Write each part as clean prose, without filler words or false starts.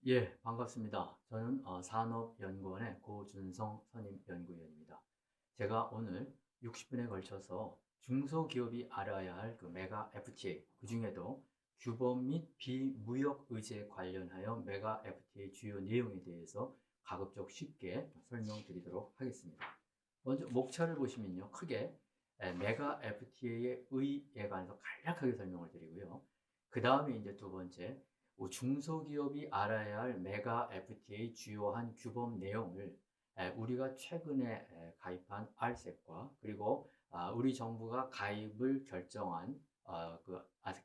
예, 반갑습니다. 저는 산업연구원의 고준성 선임연구위원입니다. 제가 오늘 60분에 걸쳐서 중소기업이 알아야 할 그 메가 FTA, 그 중에도 규범 및 비무역 의제 관련하여 메가 FTA 주요 내용에 대해서 가급적 쉽게 설명드리도록 하겠습니다. 먼저 목차를 보시면요, 크게 메가 FTA의 의에 관해서 간략하게 설명을 드리고요. 그 다음에 이제 두 번째, 중소기업이 알아야 할 메가 FTA 주요한 규범 내용을 우리가 최근에 가입한 RCEP과 그리고 우리 정부가 가입을 결정한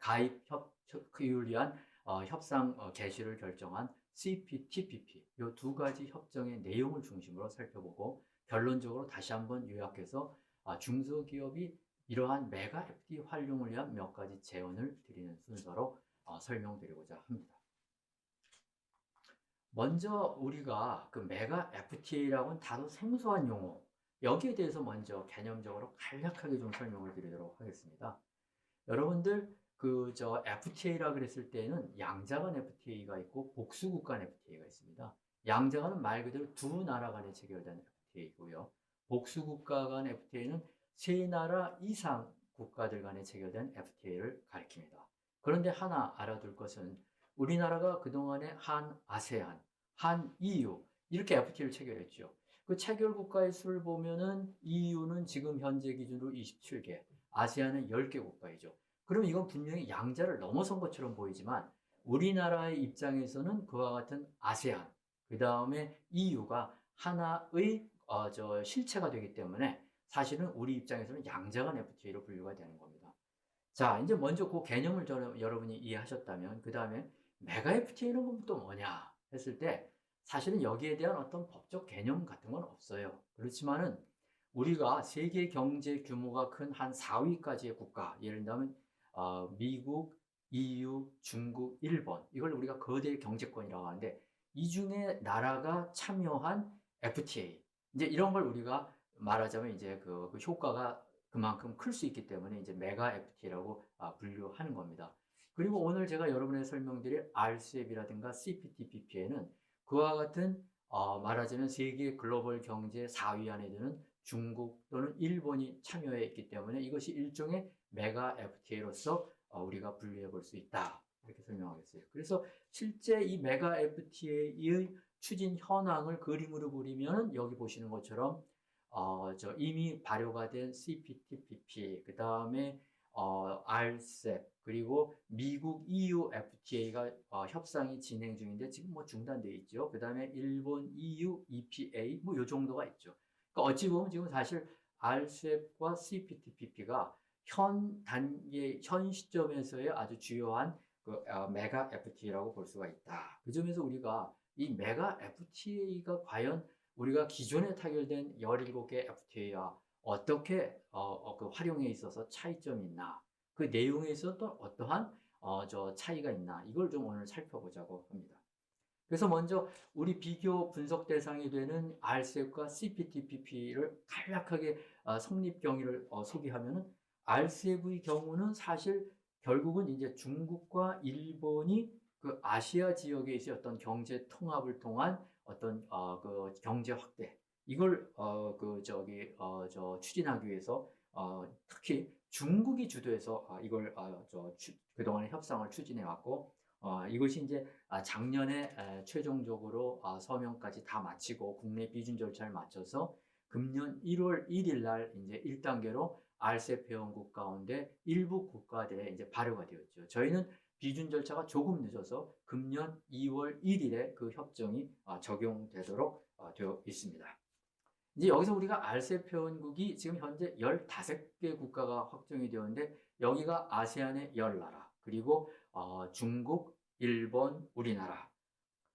가입 협의를 위한 협상 개시를 결정한 CPTPP 이 두 가지 협정의 내용을 중심으로 살펴보고 결론적으로 다시 한번 요약해서 중소기업이 이러한 메가 FTA 활용을 위한 몇 가지 제언을 드리는 순서로 설명드리고자 합니다. 먼저 우리가 그 메가 FTA라고는 다소 생소한 용어, 여기에 대해서 먼저 개념적으로 간략하게 좀 설명을 드리도록 하겠습니다. 여러분들 FTA라 그랬을 때는 양자 간 FTA가 있고 복수국 간 FTA가 있습니다. 양자간은 말 그대로 두 나라 간에 체결된 FTA이고요. 복수국가 간 FTA는 세 나라 이상 국가들 간에 체결된 FTA를 가리킵니다. 그런데 하나 알아둘 것은 우리나라가 그동안에 한 아세안, 한 EU 이렇게 FTA를 체결했죠. 그 체결 국가의 수를 보면은 EU는 지금 현재 기준으로 27개, 아세안은 10개 국가이죠. 그럼 이건 분명히 양자를 넘어선 것처럼 보이지만 우리나라의 입장에서는 그와 같은 아세안, 그 다음에 EU가 하나의 실체가 되기 때문에 사실은 우리 입장에서는 양자간 FTA로 분류가 되는 겁니다. 자, 이제 먼저 그 개념을 여러분이 이해하셨다면 그 다음에 메가 FTA는 또 뭐냐 했을 때 사실은 여기에 대한 어떤 법적 개념 같은 건 없어요. 그렇지만은 우리가 세계 경제 규모가 큰 한 4위까지의 국가, 예를 들면 미국, EU, 중국, 일본, 이걸 우리가 거대 경제권이라고 하는데 이 중에 나라가 참여한 FTA, 이제 이런 걸 우리가 말하자면 이제 그 효과가 그만큼 클 수 있기 때문에 이제 메가 FTA라고 분류하는 겁니다. 그리고 오늘 제가 여러분에 설명드릴 RCEP이라든가 CPTPP에는 그와 같은 말하자면 세계 글로벌 경제 4위 안에 드는 중국 또는 일본이 참여해 있기 때문에 이것이 일종의 메가 FTA로서 우리가 분류해 볼 수 있다. 이렇게 설명하겠어요. 그래서 실제 이 메가 FTA의 추진 현황을 그림으로 그리면 여기 보시는 것처럼 이미 발효가 된 CPTPP, 그 다음에 RCEP, 그리고 미국 EU FTA가 협상이 진행 중인데 지금 뭐 중단되어 있죠. 그 다음에 일본 EU EPA 뭐 요 정도가 있죠. 그러니까 어찌 보면 지금 사실 RCEP과 CPTPP가 현 단계, 현 시점에서의 아주 주요한 메가 FTA라고 볼 수가 있다. 그 점에서 우리가 이 메가 FTA가 과연 우리가 기존에 타결된 17개 FTA와 어떻게 그 활용에 있어서 차이점이 있나, 그 내용에 있어서 또 어떠한 차이가 있나, 이걸 좀 오늘 살펴보자고 합니다. 그래서 먼저 우리 비교 분석 대상이 되는 RCEP과 CPTPP를 간략하게 성립 경위를 소개하면은 RCEP의 경우는 사실 결국은 이제 중국과 일본이 그 아시아 지역에 있어 어떤 경제 통합을 통한 어떤 그 경제 확대 이걸 추진하기 위해서 특히 중국이 주도해서 이걸 그동안의 협상을 추진해 왔고 이것이 이제 작년에 최종적으로 서명까지 다 마치고 국내 비준 절차를 마쳐서 금년 1월 1일 날 이제 1단계로 RCEP 회원국 가운데 일부 국가들에 이제 발효가 되었죠. 저희는 비준 절차가 조금 늦어서 금년 2월 1일에 그 협정이 적용되도록 되어 있습니다. 이제 여기서 우리가 RCEP 회원국이 지금 현재 15개 국가가 확정이 되었는데 여기가 아세안의 10나라, 그리고 중국, 일본, 우리나라,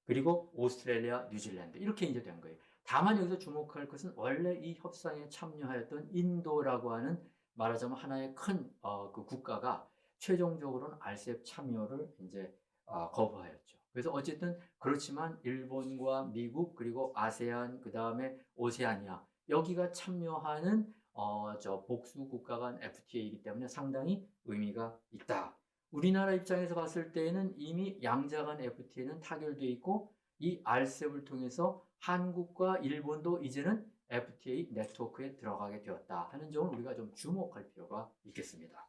그리고 오스트레일리아, 뉴질랜드 이렇게 이제 된 거예요. 다만 여기서 주목할 것은 원래 이 협상에 참여하였던 인도라고 하는 말하자면 하나의 큰 그 국가가 최종적으로는 RCEP 참여를 이제 거부하였죠. 그래서 어쨌든 그렇지만 일본과 미국 그리고 아세안 그 다음에 오세아니아 여기가 참여하는 복수 국가 간 FTA이기 때문에 상당히 의미가 있다. 우리나라 입장에서 봤을 때에는 이미 양자간 FTA는 타결돼 있고 이 RCEP을 통해서 한국과 일본도 이제는 FTA 네트워크에 들어가게 되었다 하는 점을 우리가 좀 주목할 필요가 있겠습니다.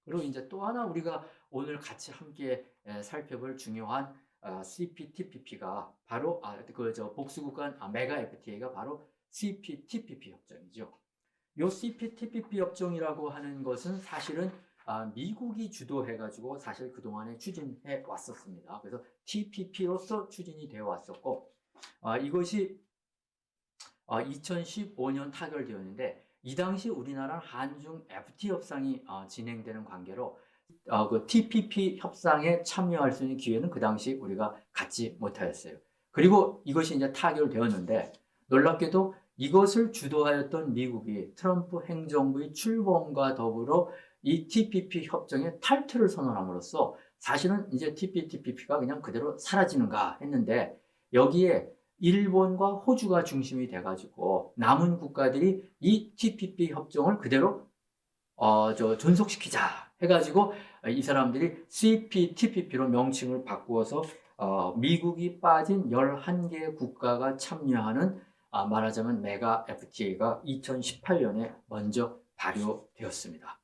그리고 이제 또 하나 우리가 오늘 같이 함께 살펴볼 중요한 CPTPP가 바로 복수국 간 메가 FTA가 바로 CPTPP 협정이죠. 이 CPTPP 협정이라고 하는 것은 사실은 미국이 주도해가지고 사실 그동안에 추진해 왔었습니다. 그래서 TPP로서 추진이 되어 왔었고, 이것이 2015년 타결되었는데, 이 당시 우리나라 한중 FTA 협상이 진행되는 관계로 그 TPP 협상에 참여할 수 있는 기회는 그 당시 우리가 갖지 못하였어요. 그리고 이것이 이제 타결되었는데, 놀랍게도 이것을 주도하였던 미국이 트럼프 행정부의 출범과 더불어 이 TPP 협정의 탈퇴를 선언함으로써 사실은 이제 TPP가 그냥 그대로 사라지는가 했는데, 여기에 일본과 호주가 중심이 돼가지고 남은 국가들이 이 TPP 협정을 그대로 존속시키자 해가지고 이 사람들이 CPTPP로 명칭을 바꾸어서 미국이 빠진 11개 국가가 참여하는 말하자면 메가 FTA가 2018년에 먼저 발효되었습니다.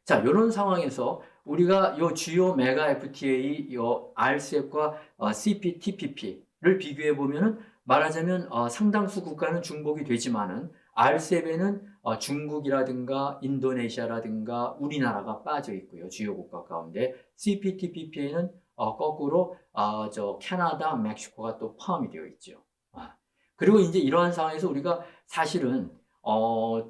자, 이런 상황에서 우리가 요 주요 메가 FTA, 요 RCEP과 CPTPP를 비교해 보면은 말하자면 상당수 국가는 중복이 되지만은 RCEP에는 중국이라든가 인도네시아라든가 우리나라가 빠져 있고요. 주요 국가 가운데 CPTPP에는 거꾸로 캐나다, 멕시코가 또 포함이 되어 있죠. 그리고 이제 이러한 상황에서 우리가 사실은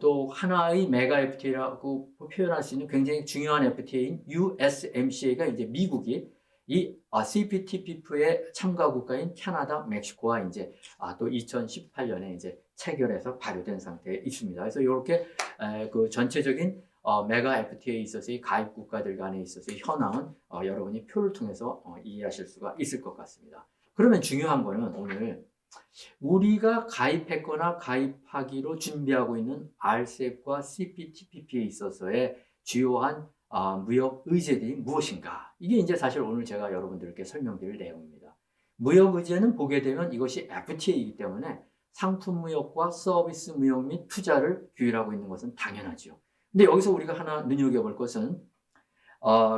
또 하나의 메가 FTA라고 표현할 수 있는 굉장히 중요한 FTA인 USMCA가 이제 미국이 이 CPTPP의 참가 국가인 캐나다, 멕시코와 이제 또 2018년에 이제 체결해서 발효된 상태에 있습니다. 그래서 이렇게 그 전체적인 메가 FTA에 있어서의 가입 국가들 간에 있어서의 현황은 여러분이 표를 통해서 이해하실 수가 있을 것 같습니다. 그러면 중요한 거는 오늘 우리가 가입했거나 가입하기로 준비하고 있는 RCEP과 CPTPP에 있어서의 주요한 무역 의제들이 무엇인가? 이게 이제 사실 오늘 제가 여러분들께 설명드릴 내용입니다. 무역 의제는 보게 되면 이것이 FTA이기 때문에 상품 무역과 서비스 무역 및 투자를 규율하고 있는 것은 당연하죠. 근데 여기서 우리가 하나 눈여겨볼 것은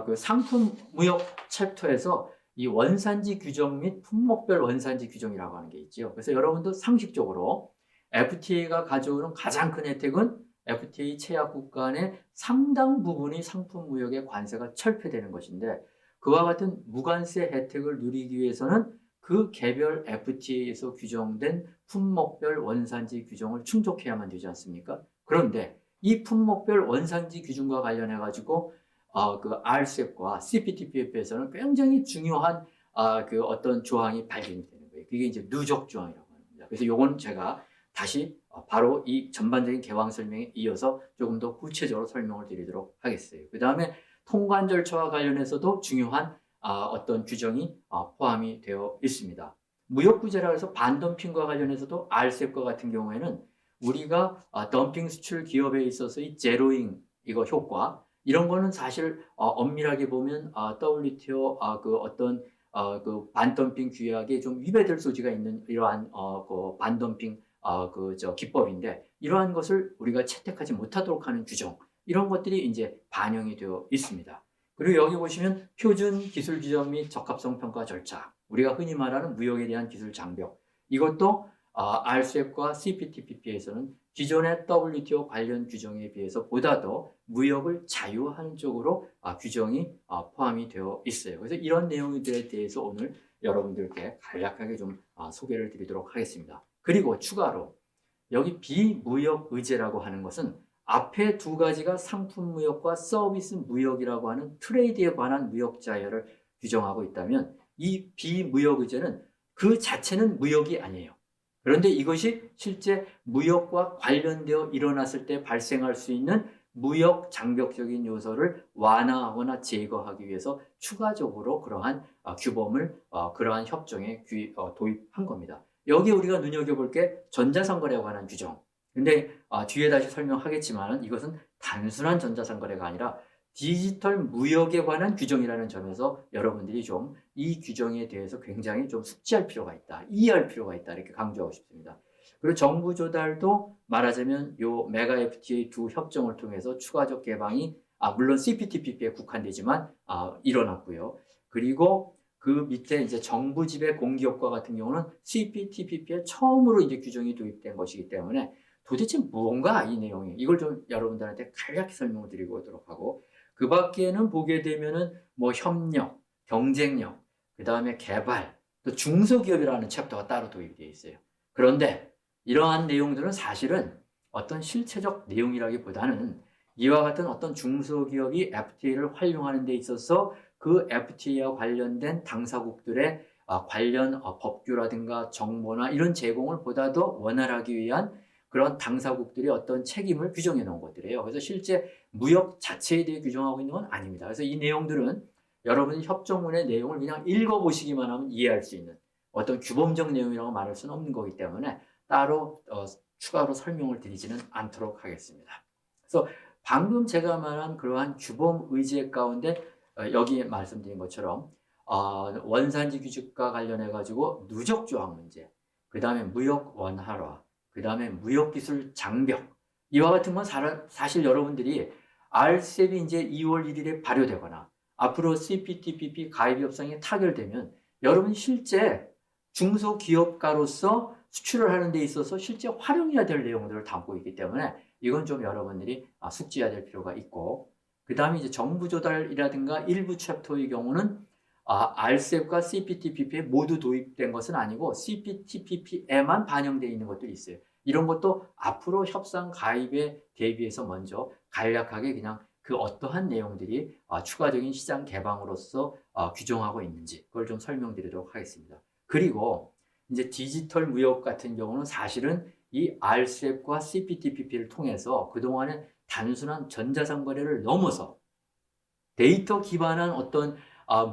그 상품 무역 챕터에서 이 원산지 규정 및 품목별 원산지 규정이라고 하는 게 있죠. 그래서 여러분도 상식적으로 FTA가 가져오는 가장 큰 혜택은 FTA 체약국 간의 상당 부분이 상품 무역의 관세가 철폐되는 것인데, 그와 같은 무관세 혜택을 누리기 위해서는 그 개별 FTA에서 규정된 품목별 원산지 규정을 충족해야만 되지 않습니까? 그런데 이 품목별 원산지 규정과 관련해 가지고 그 RCEP과 CPTPP에서는 굉장히 중요한 그 어떤 조항이 발견이 되는 거예요. 그게 이제 누적 조항이라고 합니다. 그래서 요건 제가 다시 바로 이 전반적인 개방 설명에 이어서 조금 더 구체적으로 설명을 드리도록 하겠어요. 그 다음에 통관 절차와 관련해서도 중요한 어떤 규정이 포함이 되어 있습니다. 무역구제라 해서 반덤핑과 관련해서도 RCEP과 같은 경우에는 우리가 덤핑 수출 기업에 있어서의 제로잉 이거 효과 이런 거는 사실 엄밀하게 보면 WTO 그 어떤 그 반덤핑 규약에 좀 위배될 소지가 있는 이러한 그 반덤핑 기법인데, 이러한 것을 우리가 채택하지 못하도록 하는 규정, 이런 것들이 이제 반영이 되어 있습니다. 그리고 여기 보시면 표준 기술 규정 및 적합성 평가 절차, 우리가 흔히 말하는 무역에 대한 기술 장벽, 이것도 RCEP과 CPTPP에서는 기존의 WTO 관련 규정에 비해서 보다 더 무역을 자유화하는 쪽으로 규정이 포함이 되어 있어요. 그래서 이런 내용들에 대해서 오늘 여러분들께 간략하게 좀 소개를 드리도록 하겠습니다. 그리고 추가로 여기 비무역 의제라고 하는 것은 앞에 두 가지가 상품 무역과 서비스 무역이라고 하는 트레이드에 관한 무역 자유를 규정하고 있다면, 이 비무역 의제는 그 자체는 무역이 아니에요. 그런데 이것이 실제 무역과 관련되어 일어났을 때 발생할 수 있는 무역 장벽적인 요소를 완화하거나 제거하기 위해서 추가적으로 그러한 규범을 그러한 협정에 도입한 겁니다. 여기 우리가 눈여겨볼 게 전자상거래에 관한 규정. 근데 뒤에 다시 설명하겠지만 이것은 단순한 전자상거래가 아니라 디지털 무역에 관한 규정이라는 점에서 여러분들이 좀 이 규정에 대해서 굉장히 좀 숙지할 필요가 있다. 이해할 필요가 있다. 이렇게 강조하고 싶습니다. 그리고 정부 조달도 말하자면 요 메가 FTA 두 협정을 통해서 추가적 개방이 물론 CPTPP에 국한되지만 일어났고요. 그리고 그 밑에 이제 정부 지배 공기업과 같은 경우는 CPTPP에 처음으로 이제 규정이 도입된 것이기 때문에 도대체 뭔가 이 내용이 이걸 좀 여러분들한테 간략히 설명을 드리고 오도록 하고 그 밖에는 보게 되면은 뭐 협력, 경쟁력, 그 다음에 개발, 또 중소기업이라는 챕터가 따로 도입이 되어 있어요. 그런데 이러한 내용들은 사실은 어떤 실체적 내용이라기보다는 이와 같은 어떤 중소기업이 FTA를 활용하는 데 있어서 그 FTA와 관련된 당사국들의 관련 법규라든가 정보나 이런 제공을 보다 더 원활하기 위한 그런 당사국들의 어떤 책임을 규정해 놓은 것들이에요. 그래서 실제 무역 자체에 대해 규정하고 있는 건 아닙니다. 그래서 이 내용들은 여러분이 협정문의 내용을 그냥 읽어보시기만 하면 이해할 수 있는 어떤 규범적 내용이라고 말할 수는 없는 거기 때문에 따로 추가로 설명을 드리지는 않도록 하겠습니다. 그래서 방금 제가 말한 그러한 규범 의제 가운데 여기 말씀드린 것처럼 원산지 규칙과 관련해 가지고 누적 조항 문제, 그 다음에 무역 원활화, 그 다음에 무역기술 장벽 이와 같은 건 사실 여러분들이 RCEP이 이제 2월 1일에 발효되거나 앞으로 CPTPP 가입 협상이 타결되면 여러분 실제 중소기업가로서 수출을 하는 데 있어서 실제 활용해야 될 내용들을 담고 있기 때문에 이건 좀 여러분들이 숙지해야 될 필요가 있고 그 다음에 이제 정부 조달이라든가 일부 챕터의 경우는 RCEP과 CPTPP에 모두 도입된 것은 아니고 CPTPP에만 반영되어 있는 것들이 있어요. 이런 것도 앞으로 협상 가입에 대비해서 먼저 간략하게 그냥 그 어떠한 내용들이 추가적인 시장 개방으로서 규정하고 있는지 그걸 좀 설명드리도록 하겠습니다. 그리고 이제 디지털 무역 같은 경우는 사실은 이 RCEP과 CPTPP를 통해서 그동안에 단순한 전자상 거래를 넘어서 데이터 기반한 어떤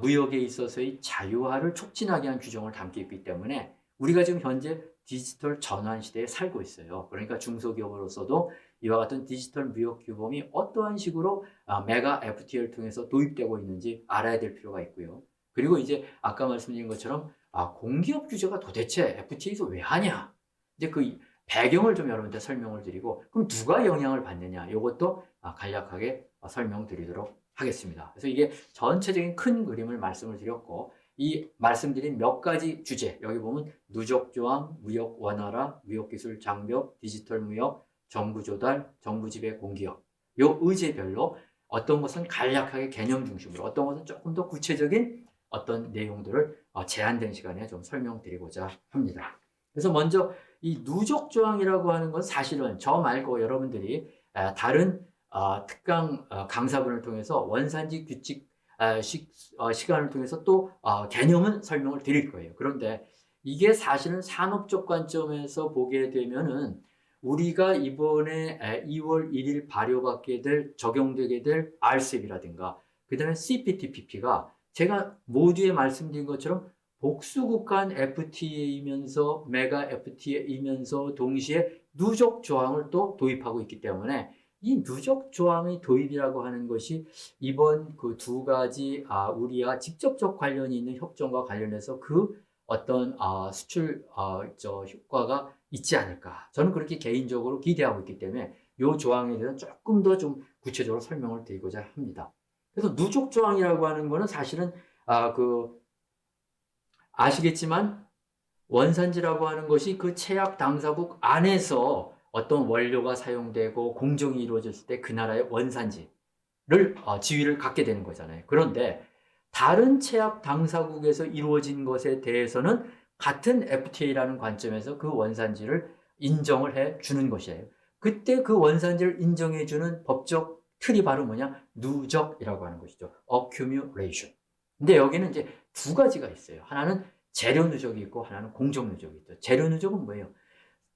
무역에 있어서의 자유화를 촉진하게 한 규정을 담고 있기 때문에 우리가 지금 현재 디지털 전환 시대에 살고 있어요. 그러니까 중소기업으로서도 이와 같은 디지털 무역 규범이 어떠한 식으로 메가 FTA를 통해서 도입되고 있는지 알아야 될 필요가 있고요. 그리고 이제 아까 말씀드린 것처럼 공기업 규제가 도대체 FTA에서 왜 하냐? 이제 그 배경을 좀 여러분한테 설명을 드리고 그럼 누가 영향을 받느냐? 이것도 간략하게 설명드리도록 하겠습니다. 그래서 이게 전체적인 큰 그림을 말씀을 드렸고 이 말씀드린 몇 가지 주제 여기 보면 누적 조항, 무역 완화라, 무역기술 장벽, 디지털 무역, 정부 조달, 정부 지배 공기업 요 의제별로 어떤 것은 간략하게 개념 중심으로 어떤 것은 조금 더 구체적인 어떤 내용들을 제한된 시간에 좀 설명드리고자 합니다. 그래서 먼저 이 누적 조항이라고 하는 건 사실은 저 말고 여러분들이 다른 특강 강사분을 통해서 원산지 규칙 시간을 통해서 또 개념은 설명을 드릴 거예요. 그런데 이게 사실은 산업적 관점에서 보게 되면은 우리가 이번에 2월 1일 발효받게 될 적용되게 될 RCEP이라든가 그 다음에 CPTPP가 제가 모두에 말씀드린 것처럼 복수국 간 FTA이면서 메가 FTA이면서 동시에 누적 조항을 또 도입하고 있기 때문에 이 누적 조항의 도입이라고 하는 것이 이번 그 두 가지 우리와 직접적 관련이 있는 협정과 관련해서 그 어떤 수출 효과가 있지 않을까 저는 그렇게 개인적으로 기대하고 있기 때문에 이 조항에 대해서 조금 더 좀 구체적으로 설명을 드리고자 합니다. 그래서 누적 조항이라고 하는 것은 사실은 아시겠지만 원산지라고 하는 것이 그 체약 당사국 안에서 어떤 원료가 사용되고 공정이 이루어졌을 때 그 나라의 원산지를 지위를 갖게 되는 거잖아요. 그런데 다른 체약 당사국에서 이루어진 것에 대해서는 같은 FTA라는 관점에서 그 원산지를 인정을 해 주는 것이에요. 그때 그 원산지를 인정해 주는 법적 틀이 바로 뭐냐? 누적이라고 하는 것이죠. accumulation. 근데 여기는 이제 두 가지가 있어요. 하나는 재료 누적이 있고 하나는 공정 누적이 있죠. 재료 누적은 뭐예요?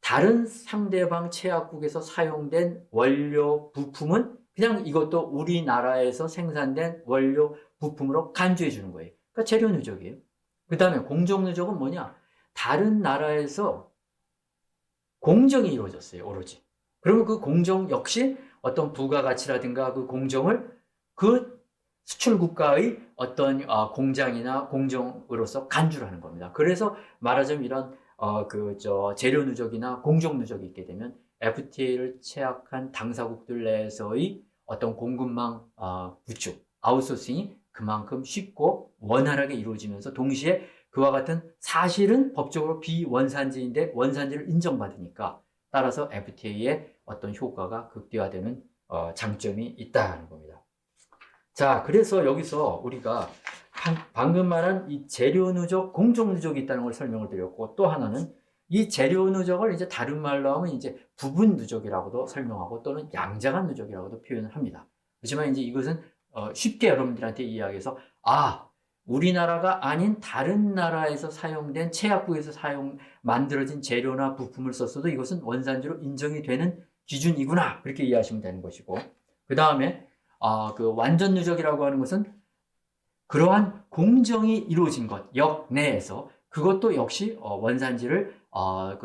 다른 상대방 체약국에서 사용된 원료 부품은 그냥 이것도 우리나라에서 생산된 원료 부품으로 간주해 주는 거예요. 그러니까 재료 누적이에요. 그 다음에 공정 누적은 뭐냐? 다른 나라에서 공정이 이루어졌어요. 오로지. 그러면 그 공정 역시 어떤 부가가치라든가 그 공정을 그 수출 국가의 어떤 공장이나 공정으로서 간주를 하는 겁니다. 그래서 말하자면 이런 재료 누적이나 공정 누적이 있게 되면 FTA를 체약한 당사국들 내에서의 어떤 공급망 구축, 아웃소싱이 그만큼 쉽고 원활하게 이루어지면서 동시에 그와 같은 사실은 법적으로 비원산지인데 원산지를 인정받으니까 따라서 FTA의 어떤 효과가 극대화되는 장점이 있다는 겁니다. 자, 그래서 여기서 우리가 방금 말한 이 재료 누적, 공정 누적이 있다는 걸 설명을 드렸고, 또 하나는 이 재료 누적을 이제 다른 말로 하면 이제 부분 누적이라고도 설명하고 또는 양자간 누적이라고도 표현을 합니다. 그렇지만 이제 이것은 쉽게 여러분들한테 이야기해서 우리나라가 아닌 다른 나라에서 사용된 체약국에서 만들어진 재료나 부품을 썼어도 이것은 원산지로 인정이 되는 기준이구나, 그렇게 이해하시면 되는 것이고, 그 다음에 그 완전 누적이라고 하는 것은 그러한 공정이 이루어진 것, 역 내에서 그것도 역시 원산지를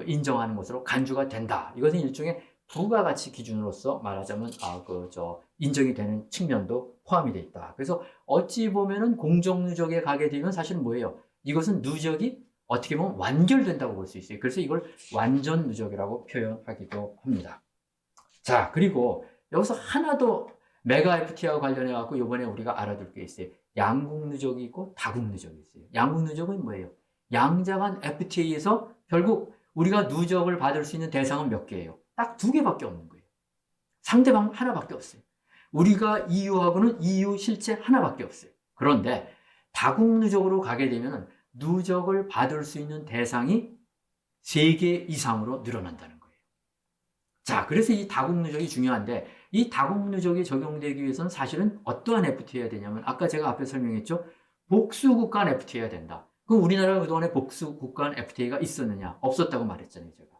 인정하는 것으로 간주가 된다. 이것은 일종의 부가가치 기준으로서 말하자면 인정이 되는 측면도 포함이 되어 있다. 그래서 어찌 보면은 공정 누적에 가게 되면 사실은 뭐예요? 이것은 누적이 어떻게 보면 완결된다고 볼 수 있어요. 그래서 이걸 완전 누적이라고 표현하기도 합니다. 자, 그리고 여기서 하나 더 메가 FTA와 관련해 갖고 이번에 우리가 알아둘 게 있어요. 양국 누적이 있고 다국 누적이 있어요. 양국 누적은 뭐예요? 양자간 FTA에서 결국 우리가 누적을 받을 수 있는 대상은 몇 개예요? 딱 2개밖에 없는 거예요. 상대방 하나밖에 없어요. 우리가 EU하고는 EU 실체 하나밖에 없어요. 그런데 다국 누적으로 가게 되면 누적을 받을 수 있는 대상이 3개 이상으로 늘어난다는 거예요. 자, 그래서 이 다국 누적이 중요한데, 이 다국 누적이 적용되기 위해서는 사실은 어떠한 FTA가 되냐면, 아까 제가 앞에 설명했죠? 복수국 간 FTA가 된다. 그럼 우리나라가 그동안에 복수국 간 FTA가 있었느냐? 없었다고 말했잖아요, 제가.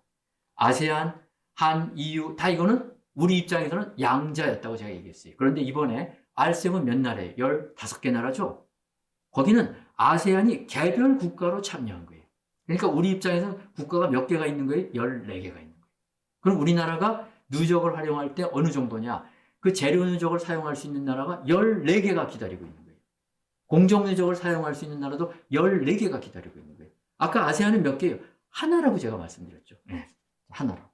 아세안, 한, EU, 다 이거는 우리 입장에서는 양자였다고 제가 얘기했어요. 그런데 이번에 RCEP은 몇 나라예요? 15개 나라죠? 거기는 아세안이 개별 국가로 참여한 거예요. 그러니까 우리 입장에서는 국가가 몇 개가 있는 거예요? 14개가 있는 거예요. 그럼 우리나라가 누적을 활용할 때 어느 정도냐? 그 재료 누적을 사용할 수 있는 나라가 14개가 기다리고 있는 거예요. 공정 누적을 사용할 수 있는 나라도 14개가 기다리고 있는 거예요. 아까 아세안은 몇 개예요? 하나라고 제가 말씀드렸죠. 네, 하나라고.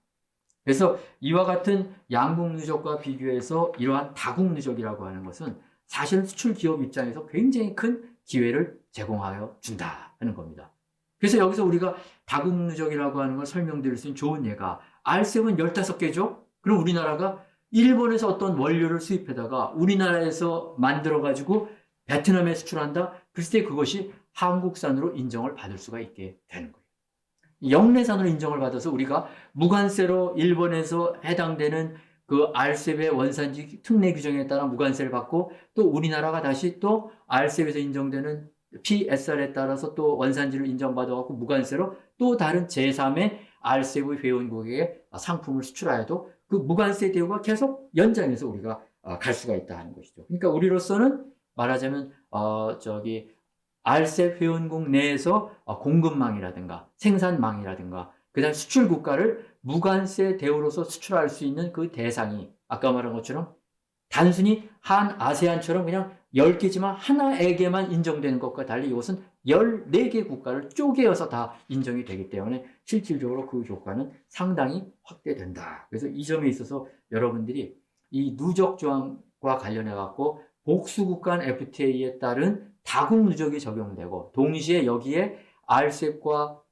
그래서 이와 같은 양국 누적과 비교해서 이러한 다국 누적이라고 하는 것은 사실은 수출 기업 입장에서 굉장히 큰 기회를 제공하여 준다 하는 겁니다. 그래서 여기서 우리가 다국 누적이라고 하는 걸 설명드릴 수 있는 좋은 예가 RCEP은 15개죠? 그럼 우리나라가 일본에서 어떤 원료를 수입해다가 우리나라에서 만들어가지고 베트남에 수출한다? 그랬을 때 그것이 한국산으로 인정을 받을 수가 있게 되는 거예요. 영내산으로 인정을 받아서 우리가 무관세로 일본에서 해당되는 그 RCEP의 원산지 특례 규정에 따라 무관세를 받고, 또 우리나라가 다시 또 RCEP에서 인정되는 PSR에 따라서 또 원산지를 인정받아갖고 무관세로 또 다른 제3의 RCEP 회원국에게 상품을 수출하여도 그 무관세 대우가 계속 연장해서 우리가 갈 수가 있다 하는 것이죠. 그러니까 우리로서는 말하자면 RCEP 회원국 내에서 공급망이라든가 생산망이라든가 그다음 수출 국가를 무관세 대우로서 수출할 수 있는 그 대상이 아까 말한 것처럼 단순히 한 아세안처럼 그냥 10개지만 하나에게만 인정되는 것과 달리 이것은 14개 국가를 쪼개어서 다 인정이 되기 때문에 실질적으로 그 효과는 상당히 확대된다. 그래서 이 점에 있어서 여러분들이 이 누적 조항과 관련해 갖고 복수국 간 FTA에 따른 다국 누적이 적용되고, 동시에 여기에 RCEP과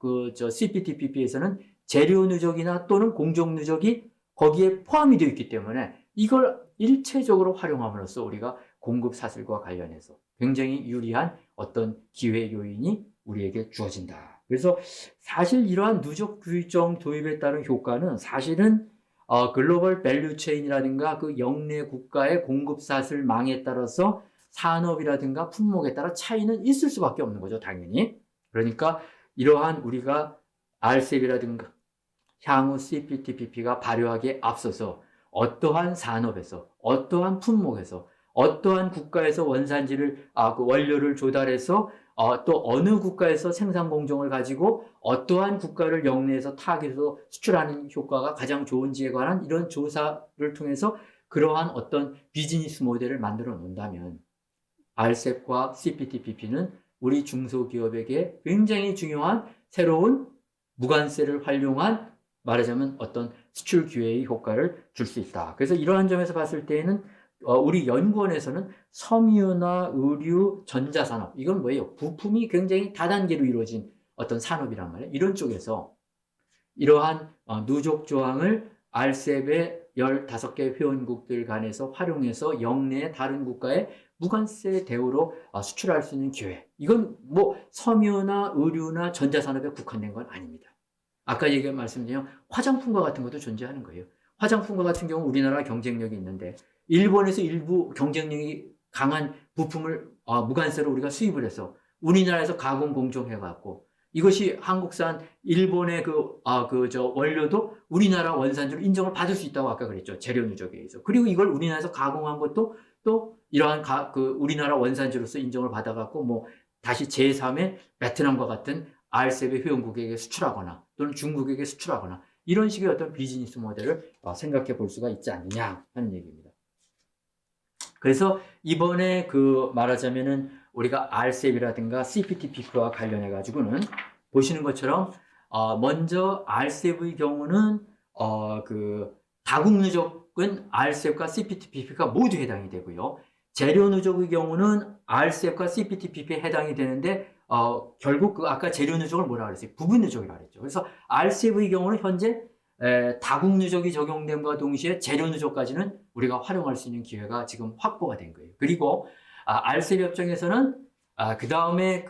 CPTPP에서는 재료 누적이나 또는 공정 누적이 거기에 포함이 되어 있기 때문에 이걸 일체적으로 활용함으로써 우리가 공급 사슬과 관련해서 굉장히 유리한 어떤 기회 요인이 우리에게 주어진다. 그래서 사실 이러한 누적 규정 도입에 따른 효과는 사실은 글로벌 밸류 체인이라든가 그 영내 국가의 공급 사슬망에 따라서 산업이라든가 품목에 따라 차이는 있을 수밖에 없는 거죠, 당연히. 그러니까 이러한 우리가 RCEP이라든가 향후 CPTPP가 발효하기에 앞서서 어떠한 산업에서, 어떠한 품목에서, 어떠한 국가에서 원산지를, 그 원료를 조달해서 또 어느 국가에서 생산 공정을 가지고 어떠한 국가를 영내에서 타깃으로 수출하는 효과가 가장 좋은지에 관한 이런 조사를 통해서 그러한 어떤 비즈니스 모델을 만들어 놓는다면 RCEP과 CPTPP는 우리 중소기업에게 굉장히 중요한 새로운 무관세를 활용한 말하자면 어떤 수출 기회의 효과를 줄 수 있다. 그래서 이러한 점에서 봤을 때에는 우리 연구원에서는 섬유나 의류, 전자산업 이건 뭐예요? 부품이 굉장히 다단계로 이루어진 어떤 산업이란 말이에요. 이런 쪽에서 이러한 누적 조항을 RCEP의 15개 회원국들 간에서 활용해서 영내의 다른 국가에 무관세 대우로 수출할 수 있는 기회. 이건 뭐 섬유나 의류나 전자산업에 국한된 건 아닙니다. 아까 말씀드린 화장품과 같은 것도 존재하는 거예요. 화장품과 같은 경우 우리나라 경쟁력이 있는데 일본에서 일부 경쟁력이 강한 부품을 무관세로 우리가 수입을 해서 우리나라에서 가공 공정해갖고 이것이 한국산 일본의 원료도 우리나라 원산지로 인정을 받을 수 있다고 아까 그랬죠. 재료 누적에 의해서. 그리고 이걸 우리나라에서 가공한 것도 또 이러한 우리나라 원산지로서 인정을 받아갖고 뭐 다시 제3의 베트남과 같은 RCEP 회원국에게 수출하거나 또는 중국에게 수출하거나 이런 식의 어떤 비즈니스 모델을 생각해 볼 수가 있지 않느냐 하는 얘기입니다. 그래서 이번에 말하자면은 우리가 RCEP이라든가 CPTPP와 관련해 가지고는 보시는 것처럼 먼저 RCEP의 경우는 다국 누적은 RCEP과 CPTPP가 모두 해당이 되고요. 재료 누적의 경우는 RCEP과 CPTPP에 해당이 되는데 결국 아까 재료 누적을 뭐라 그랬어요? 부분 누적이라고 그랬죠. 그래서 RCEP의 경우는 현재 다국 누적이 적용됨과 동시에 재료 누적까지는 우리가 활용할 수 있는 기회가 지금 확보가 된 거예요. 그리고 RCEP 협정에서는 그 다음에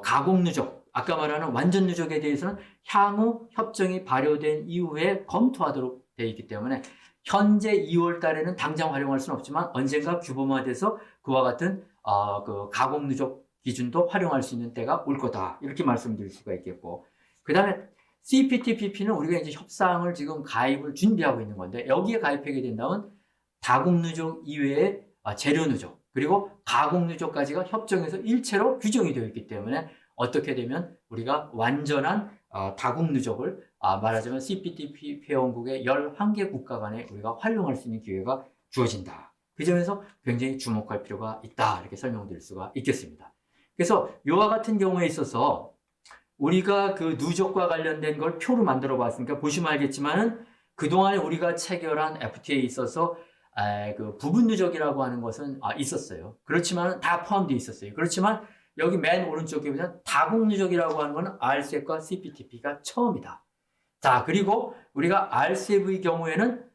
가공 누적, 아까 말하는 완전 누적에 대해서는 향후 협정이 발효된 이후에 검토하도록 되어 있기 때문에 현재 2월 달에는 당장 활용할 수는 없지만 언젠가 규범화돼서 그와 같은 가공 누적 기준도 활용할 수 있는 때가 올 거다. 이렇게 말씀드릴 수가 있겠고. 그 다음에 CPTPP는 우리가 이제 협상을 지금 가입을 준비하고 있는 건데 여기에 가입하게 된다면 다국 누적 이외에 재료 누적 그리고 가공 누적까지가 협정에서 일체로 규정이 되어 있기 때문에 어떻게 되면 우리가 완전한 다국 누적을 말하자면 CPTPP 회원국의 11개 국가 간에 우리가 활용할 수 있는 기회가 주어진다. 그 점에서 굉장히 주목할 필요가 있다. 이렇게 설명드릴 수가 있겠습니다. 그래서 이와 같은 경우에 있어서 우리가 누적과 관련된 걸 표로 만들어 봤으니까 보시면 알겠지만은 그동안에 우리가 체결한 FTA에 있어서 부분 누적이라고 하는 것은 있었어요. 그렇지만 다 포함되어 있었어요. 그렇지만 여기 맨 오른쪽에 보면 다국 누적이라고 하는 것은 RCEP과 CPTP가 처음이다. 자, 그리고 우리가 RCEP의 경우에는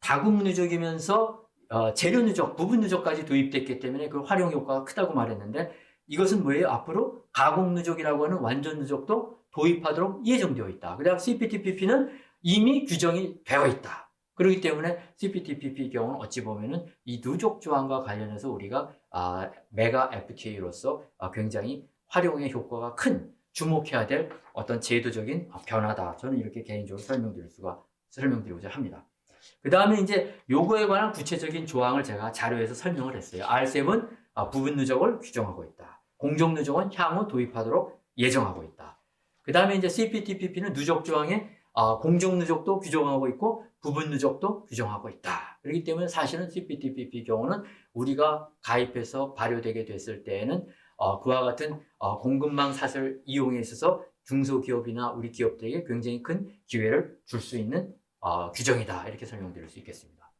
다국 누적이면서 재료 누적, 부분 누적까지 도입됐기 때문에 그 활용 효과가 크다고 말했는데 이것은 뭐예요? 앞으로 가공 누적이라고 하는 완전 누적도 도입하도록 예정되어 있다. 그다음 CPTPP는 이미 규정이 되어 있다. 그렇기 때문에 CPTPP 경우는 어찌 보면은 이 누적 조항과 관련해서 우리가 메가 FTA로서 굉장히 활용의 효과가 큰 주목해야 될 어떤 제도적인 변화다. 저는 이렇게 개인적으로 설명드리고자 합니다. 그 다음에 이제 요거에 관한 구체적인 조항을 제가 자료에서 설명을 했어요. RCEP은 부분 누적을 규정하고 있다. 공정 누적은 향후 도입하도록 예정하고 있다. 그 다음에 이제 CPTPP는 누적 조항에 공정 누적도 규정하고 있고 부분 누적도 규정하고 있다. 그렇기 때문에 사실은 CPTPP 경우는 우리가 가입해서 발효되게 됐을 때에는 그와 같은 공급망 사슬 이용에 있어서 중소기업이나 우리 기업들에게 굉장히 큰 기회를 줄 수 있는 규정이다. 이렇게 설명드릴 수 있겠습니다.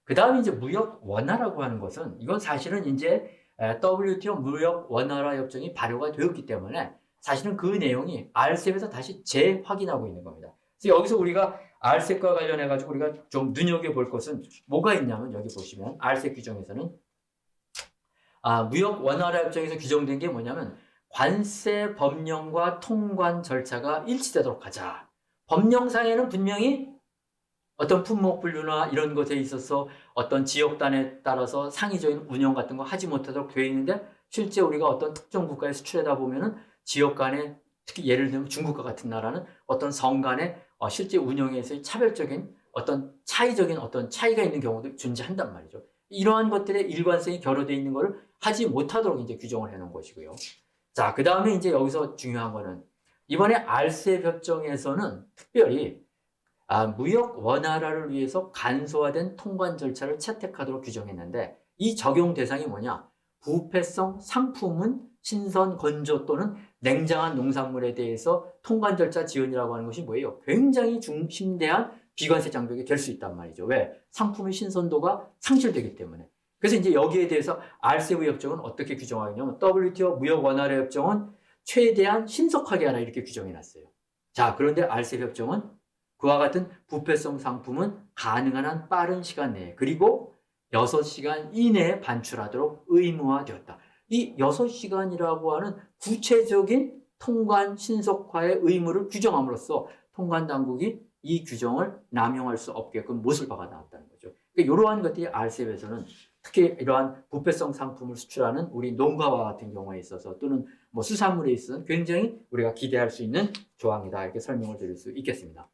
그 다음에 이제 무역 원화라고 하는 것은 이건 사실은 이제 WTO 무역 원화라 협정이 발효가 되었기 때문에 사실은 그 내용이 RCEP에서 다시 재확인하고 있는 겁니다. 그래서 여기서 우리가 RCEP과 관련해 가지고 우리가 좀 눈여겨볼 것은 뭐가 있냐면 여기 보시면 RCEP 규정에서는 무역 원화라 협정에서 규정된 게 뭐냐면 관세 법령과 통관 절차가 일치되도록 하자. 법령상에는 분명히 어떤 품목 분류나 이런 것에 있어서 어떤 지역단에 따라서 상의적인 운영 같은 거 하지 못하도록 되어 있는데 실제 우리가 어떤 특정 국가에 수출하다 보면은 지역 간에 특히 예를 들면 중국과 같은 나라는 어떤 성 간에 실제 운영에서의 차별적인 어떤 차이적인 어떤 차이가 있는 경우도 존재한단 말이죠. 이러한 것들의 일관성이 결여되어 있는 것을 하지 못하도록 이제 규정을 해 놓은 것이고요. 자, 그 다음에 이제 여기서 중요한 거는 이번에 RCEP 협정에서는 특별히 무역 원활화를 위해서 간소화된 통관 절차를 채택하도록 규정했는데 이 적용 대상이 뭐냐? 부패성 상품은 신선, 건조 또는 냉장한 농산물에 대해서 통관 절차 지연이라고 하는 것이 뭐예요? 굉장히 중심대한 비관세 장벽이 될 수 있단 말이죠. 왜? 상품의 신선도가 상실되기 때문에. 그래서 이제 여기에 대해서 RCEP 협정은 어떻게 규정하냐면 WTO 무역 완화의 협정은 최대한 신속하게 하라 이렇게 규정해 놨어요. 자, 그런데 RCEP 협정은 그와 같은 부패성 상품은 가능한 한 빠른 시간 내에 그리고 6시간 이내에 반출하도록 의무화되었다. 이 6시간이라고 하는 구체적인 통관 신속화의 의무를 규정함으로써 통관 당국이 이 규정을 남용할 수 없게끔 못을 박아 나왔다는 거죠. 그러니까 이러한 것들이 RCEP에서는 특히 이러한 부패성 상품을 수출하는 우리 농가와 같은 경우에 있어서 또는 뭐 수산물에 있어서는 굉장히 우리가 기대할 수 있는 조항이다 이렇게 설명을 드릴 수 있겠습니다.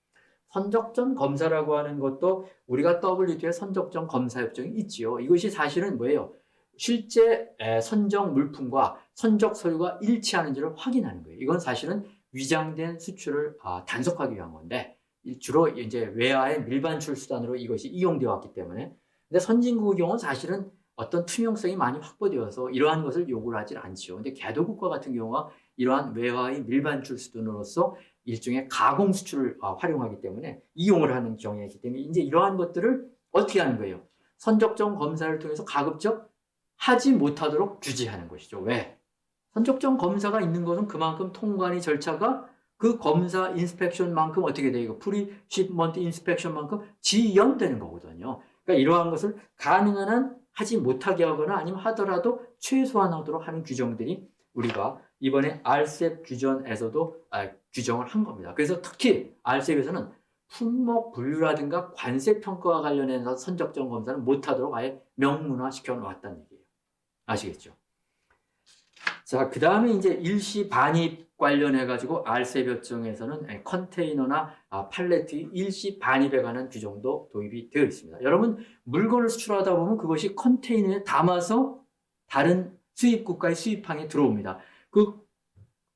선적전 검사라고 하는 것도 우리가 WTO의 선적전 검사 협정이 있지요. 이것이 사실은 뭐예요? 실제 선적 물품과 선적 서류가 일치하는지를 확인하는 거예요. 이건 사실은 위장된 수출을 단속하기 위한 건데 주로 이제 외화의 밀반출 수단으로 이것이 이용되어 왔기 때문에 근데 선진국의 경우는 사실은 어떤 투명성이 많이 확보되어서 이러한 것을 요구를 하지 않죠. 근데 개도국가 같은 경우가 이러한 외화의 밀반출 수단으로서 일종의 가공 수출을 활용하기 때문에 이용을 하는 경우이기 때문에 이제 이러한 것들을 어떻게 하는 거예요? 선적전 검사를 통해서 가급적 하지 못하도록 규제하는 것이죠. 왜? 선적전 검사가 있는 것은 그만큼 통관의 절차가 그 검사 인스펙션만큼 어떻게 돼요? 프리 시먼트 인스펙션만큼 지연되는 거거든요. 그러니까 이러한 것을 가능한 한 하지 못하게 하거나 아니면 하더라도 최소화하도록 하는 규정들이 우리가 이번에 RCEP 규정에서도 규정을 한 겁니다. 그래서 특히 RCEP에서는 품목 분류라든가 관세 평가와 관련해서 선적전 검사는 못하도록 아예 명문화시켜 놓았다는 얘기예요. 아시겠죠? 자, 그 다음에 이제 일시 반입 관련해가지고 RCEP 협정에서는 컨테이너나 팔레트의 일시 반입에 관한 규정도 도입이 되어 있습니다. 여러분, 물건을 수출하다 보면 그것이 컨테이너에 담아서 다른 수입 국가의 수입항에 들어옵니다. 그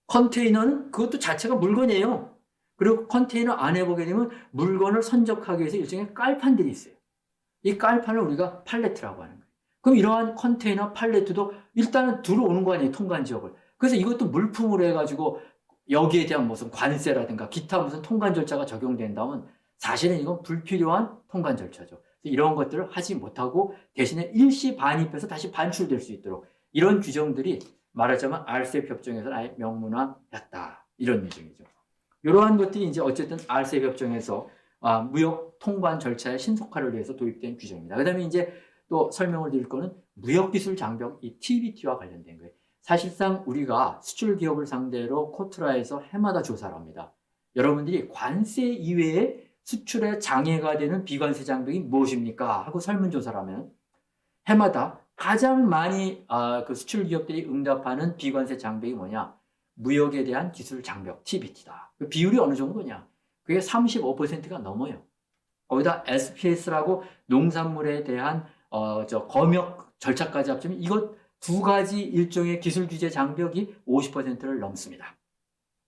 컨테이너는 그것도 자체가 물건이에요. 그리고 컨테이너 안에 보게 되면 물건을 선적하기 위해서 일종의 깔판들이 있어요. 이 깔판을 우리가 팔레트라고 하는 거예요. 그럼 이러한 컨테이너 팔레트도 일단은 들어오는 거 아니에요, 통관 지역을. 그래서 이것도 물품으로 해가지고 여기에 대한 무슨 관세라든가 기타 무슨 통관 절차가 적용된다면 사실은 이건 불필요한 통관 절차죠. 이런 것들을 하지 못하고 대신에 일시 반입해서 다시 반출될 수 있도록 이런 규정들이 말하자면 RCEP 협정에서는 아예 명문화했다. 이런 규정이죠. 이러한 것들이 이제 어쨌든 RCEP 협정에서 무역 통관 절차의 신속화를 위해서 도입된 규정입니다. 그 다음에 이제 또 설명을 드릴 거는 무역기술 장벽, 이 TBT와 관련된 거예요. 사실상 우리가 수출 기업을 상대로 코트라에서 해마다 조사를 합니다. 여러분들이 관세 이외에 수출에 장애가 되는 비관세 장벽이 무엇입니까? 하고 설문조사를 하면 해마다 가장 많이 그 수출 기업들이 응답하는 비관세 장벽이 뭐냐? 무역에 대한 기술 장벽, TBT다. 그 비율이 어느 정도냐? 그게 35%가 넘어요. 거기다 SPS라고 농산물에 대한 검역 절차까지 합치면 이것 두 가지 일종의 기술 규제 장벽이 50%를 넘습니다.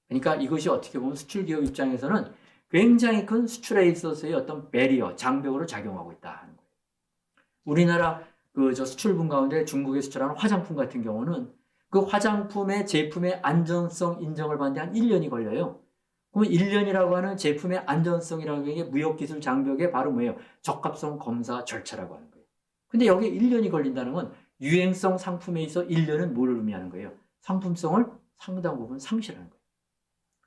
그러니까 이것이 어떻게 보면 수출 기업 입장에서는 굉장히 큰 수출에 있어서의 어떤 배리어, 장벽으로 작용하고 있다는 거예요. 우리나라 수출분 가운데 중국에 수출하는 화장품 같은 경우는 그 화장품의 제품의 안전성 인정을 받는데 한 1년이 걸려요. 그럼 1년이라고 하는 제품의 안전성이라는 게 무역기술 장벽의 바로 뭐예요? 적합성 검사 절차라고 하는 거예요. 근데 여기 1년이 걸린다는 건 유행성 상품에 있어 1년은 뭘 의미하는 거예요? 상품성을 상당 부분 상실하는 거예요.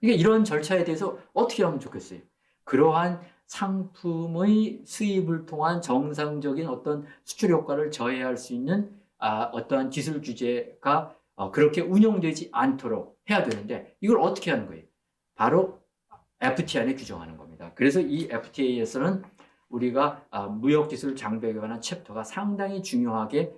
그러니까 이런 절차에 대해서 어떻게 하면 좋겠어요? 그러한 상품의 수입을 통한 정상적인 어떤 수출 효과를 저해할 수 있는 어떠한 기술 규제가 그렇게 운영되지 않도록 해야 되는데 이걸 어떻게 하는 거예요? 바로 FTA 안에 규정하는 겁니다. 그래서 이 FTA에서는 우리가 무역기술 장벽에 관한 챕터가 상당히 중요하게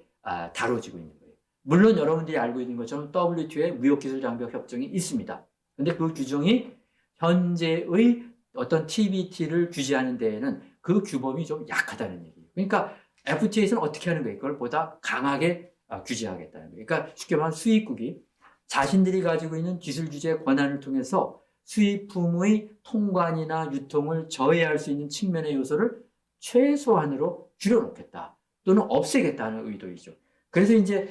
다뤄지고 있는 거예요. 물론 여러분들이 알고 있는 것처럼 WTO에 무역기술 장벽 협정이 있습니다. 근데 그 규정이 현재의 어떤 TBT를 규제하는 데에는 그 규범이 좀 약하다는 얘기예요. 그러니까 FTA에서는 어떻게 하는 거예요? 그걸 보다 강하게 규제하겠다는 거예요. 그러니까 쉽게 말하면 수입국이 자신들이 가지고 있는 기술 규제 권한을 통해서 수입품의 통관이나 유통을 저해할 수 있는 측면의 요소를 최소한으로 줄여놓겠다 또는 없애겠다는 의도이죠. 그래서 이제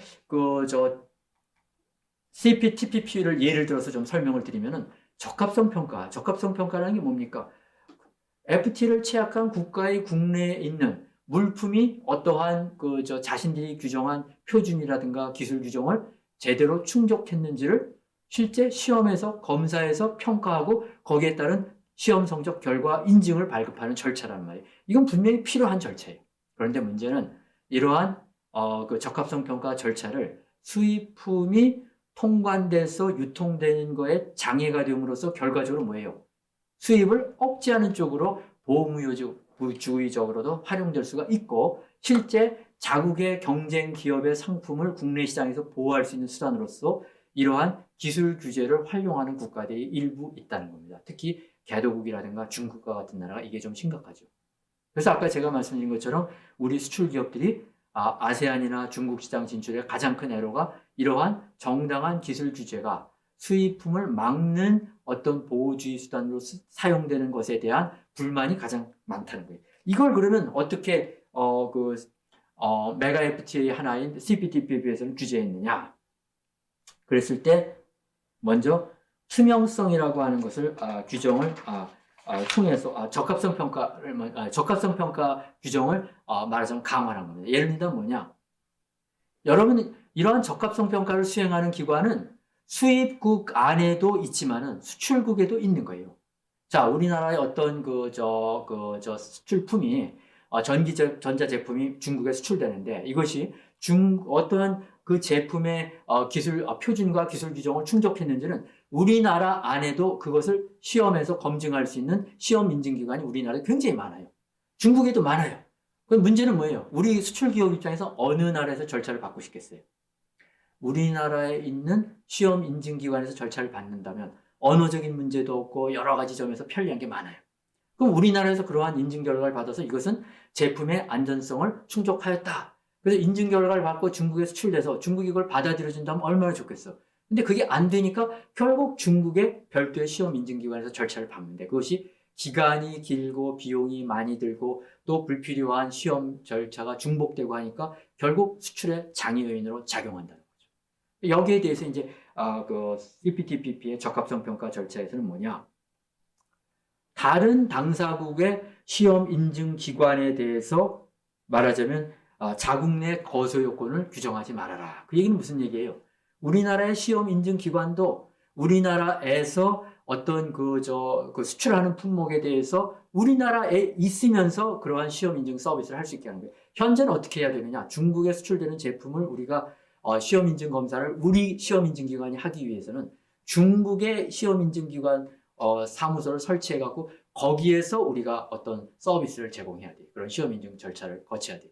CPTPP를 예를 들어서 좀 설명을 드리면은 적합성 평가라는 게 뭡니까? FTA를 취약한 국가의 국내에 있는 물품이 어떠한 자신들이 규정한 표준이라든가 기술 규정을 제대로 충족했는지를 실제 시험에서 검사해서 평가하고 거기에 따른 시험 성적 결과 인증을 발급하는 절차란 말이에요. 이건 분명히 필요한 절차예요. 그런데 문제는 이러한 적합성 평가 절차를 수입품이 통관돼서 유통되는 거에 장애가 됨으로써 결과적으로 뭐예요? 수입을 억제하는 쪽으로 보호무효주의적으로도 활용될 수가 있고 실제 자국의 경쟁 기업의 상품을 국내 시장에서 보호할 수 있는 수단으로서 이러한 기술 규제를 활용하는 국가들이 일부 있다는 겁니다. 특히 개도국이라든가 중국과 같은 나라가 이게 좀 심각하죠. 그래서 아까 제가 말씀드린 것처럼 우리 수출 기업들이 아세안이나 중국 시장 진출의 가장 큰 애로가 이러한 정당한 기술 규제가 수입품을 막는 어떤 보호주의 수단으로 사용되는 것에 대한 불만이 가장 많다는 거예요. 이걸 그러면 어떻게 메가 FTA 하나인 CPTPP에서는 규제했느냐? 그랬을 때 먼저 투명성이라고 하는 것을 규정을 통해서 적합성 평가 규정을 말하자면 강화한 겁니다. 예를 들면 뭐냐? 여러분 이러한 적합성 평가를 수행하는 기관은 수입국 안에도 있지만은 수출국에도 있는 거예요. 자, 우리나라의 어떤 수출품이 전자 제품이 중국에 수출되는데 이것이 어떠한 그 제품의 표준과 기술 규정을 충족했는지는 우리나라 안에도 그것을 시험에서 검증할 수 있는 시험 인증기관이 우리나라에 굉장히 많아요. 중국에도 많아요. 그럼 문제는 뭐예요? 우리 수출 기업 입장에서 어느 나라에서 절차를 받고 싶겠어요? 우리나라에 있는 시험 인증기관에서 절차를 받는다면 언어적인 문제도 없고 여러 가지 점에서 편리한 게 많아요. 그럼 우리나라에서 그러한 인증 결과를 받아서 이것은 제품의 안전성을 충족하였다. 그래서 인증 결과를 받고 중국에 수출돼서 중국이 이걸 받아들여준다면 얼마나 좋겠어. 근데 그게 안 되니까 결국 중국의 별도의 시험 인증기관에서 절차를 밟는데 그것이 기간이 길고 비용이 많이 들고 또 불필요한 시험 절차가 중복되고 하니까 결국 수출의 장애 요인으로 작용한다는 거죠. 여기에 대해서 이제 CPTPP의 적합성 평가 절차에서는 뭐냐? 다른 당사국의 시험 인증 기관에 대해서 말하자면 자국 내 거소 요건을 규정하지 말아라. 그 얘기는 무슨 얘기예요? 우리나라의 시험 인증 기관도 우리나라에서 어떤 수출하는 품목에 대해서 우리나라에 있으면서 그러한 시험 인증 서비스를 할 수 있게 하는 거예요. 현재는 어떻게 해야 되느냐? 중국에 수출되는 제품을 우리가 시험 인증 검사를 우리 시험 인증 기관이 하기 위해서는 중국의 시험 인증 기관 사무소를 설치해갖고 거기에서 우리가 어떤 서비스를 제공해야 돼요. 그런 시험 인증 절차를 거쳐야 돼요.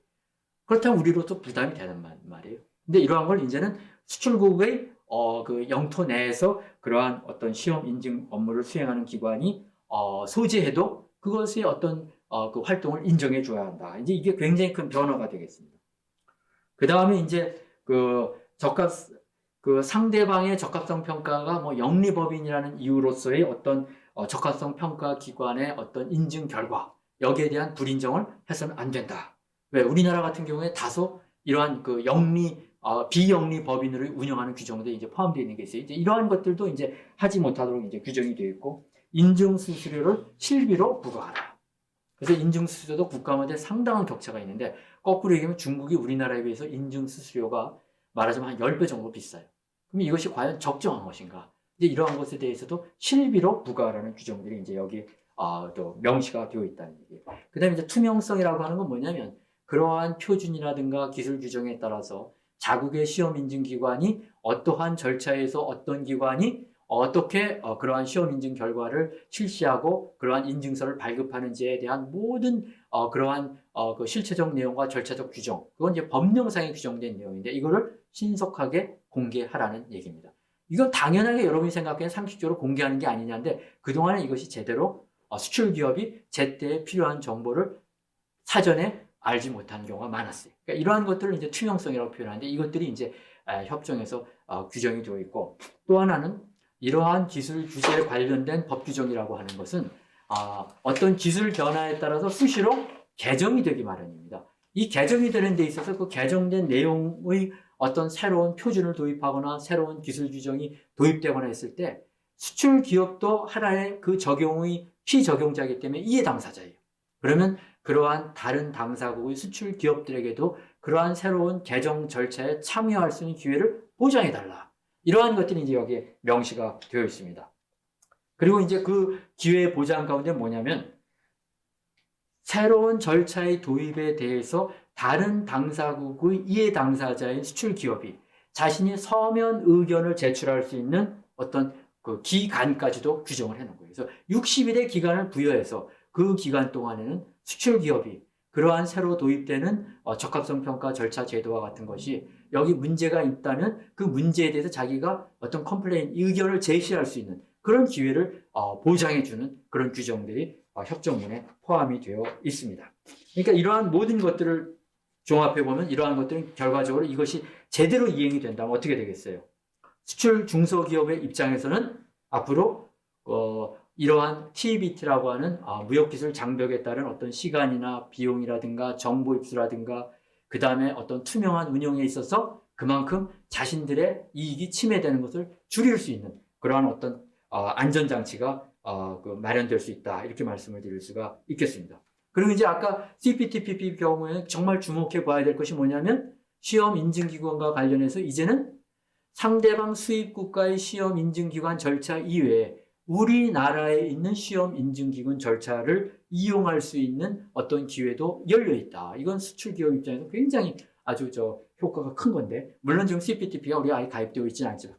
그렇다면 우리로도 부담이 되는 말이에요. 근데 이러한 걸 이제는 수출국의 영토 내에서 그러한 어떤 시험 인증 업무를 수행하는 기관이 소재해도 그것의 어떤 그 활동을 인정해 줘야 한다. 이제 이게 굉장히 큰 변화가 되겠습니다. 그 다음에 이제 상대방의 적합성 평가가 뭐 영리법인이라는 이유로서의 어떤 적합성 평가 기관의 어떤 인증 결과 여기에 대한 불인정을 해서는 안 된다. 왜? 우리나라 같은 경우에 다소 이러한 비영리 법인으로 운영하는 규정들이 이제 포함되어 있는 게 있어요. 이제 이러한 것들도 이제 하지 못하도록 이제 규정이 되어 있고 인증 수수료를 실비로 부과하라. 그래서 인증 수수료도 국가마다 상당한 격차가 있는데 거꾸로 얘기하면 중국이 우리나라에 비해서 인증 수수료가 말하자면 한 10배 정도 비싸요. 그럼 이것이 과연 적정한 것인가? 이제 이러한 것에 대해서도 실비로 부과하라는 규정들이 이제 여기 또 명시가 되어 있다는 얘기예요. 그 다음에 이제 투명성이라고 하는 건 뭐냐면 그러한 표준이라든가 기술 규정에 따라서 자국의 시험 인증 기관이 어떠한 절차에서 어떤 기관이 어떻게 그러한 시험 인증 결과를 실시하고 그러한 인증서를 발급하는지에 대한 모든 그러한 그 실체적 내용과 절차적 규정, 그건 이제 법령상에 규정된 내용인데 이거를 신속하게 공개하라는 얘기입니다. 이건 당연하게 여러분이 생각하기엔 상식적으로 공개하는 게 아니냐인데 그동안에 이것이 제대로 수출 기업이 제때 필요한 정보를 사전에 알지 못한 경우가 많았어요. 그러니까 이러한 것들을 이제 투명성이라고 표현하는데 이것들이 이제 협정에서 규정이 되어 있고 또 하나는 이러한 기술 규제에 관련된 법 규정이라고 하는 것은 어떤 기술 변화에 따라서 수시로 개정이 되기 마련입니다. 이 개정이 되는 데 있어서 그 개정된 내용의 어떤 새로운 표준을 도입하거나 새로운 기술 규정이 도입되거나 했을 때 수출 기업도 하나의 그 적용의 피적용자이기 때문에 이해 당사자예요. 그러면 그러한 다른 당사국의 수출 기업들에게도 그러한 새로운 개정 절차에 참여할 수 있는 기회를 보장해달라. 이러한 것들이 이제 여기에 명시가 되어 있습니다. 그리고 이제 그 기회 보장 가운데 뭐냐면 새로운 절차의 도입에 대해서 다른 당사국의 이해 당사자인 수출 기업이 자신이 서면 의견을 제출할 수 있는 어떤 그 기간까지도 규정을 해놓은 거예요. 그래서 60일의 기간을 부여해서 그 기간 동안에는 수출 기업이 그러한 새로 도입되는 적합성 평가 절차 제도와 같은 것이 여기 문제가 있다면 그 문제에 대해서 자기가 어떤 컴플레인, 의견을 제시할 수 있는 그런 기회를 보장해주는 그런 규정들이 협정문에 포함이 되어 있습니다. 그러니까 이러한 모든 것들을 종합해보면 이러한 것들은 결과적으로 이것이 제대로 이행이 된다면 어떻게 되겠어요? 수출 중소기업의 입장에서는 앞으로 이러한 TBT라고 하는 무역기술 장벽에 따른 어떤 시간이나 비용이라든가 정보 입수라든가 그 다음에 어떤 투명한 운영에 있어서 그만큼 자신들의 이익이 침해되는 것을 줄일 수 있는 그러한 어떤 안전장치가 마련될 수 있다. 이렇게 말씀을 드릴 수가 있겠습니다. 그리고 이제 아까 CPTPP 경우에 정말 주목해 봐야 될 것이 뭐냐면 시험 인증기관과 관련해서 이제는 상대방 수입국가의 시험 인증기관 절차 이외에 우리나라에 있는 시험 인증기관 절차를 이용할 수 있는 어떤 기회도 열려 있다. 이건 수출기업 입장에서 굉장히 아주 효과가 큰 건데 물론 지금 CPTP가 우리 아예 가입되어 있지는 않지만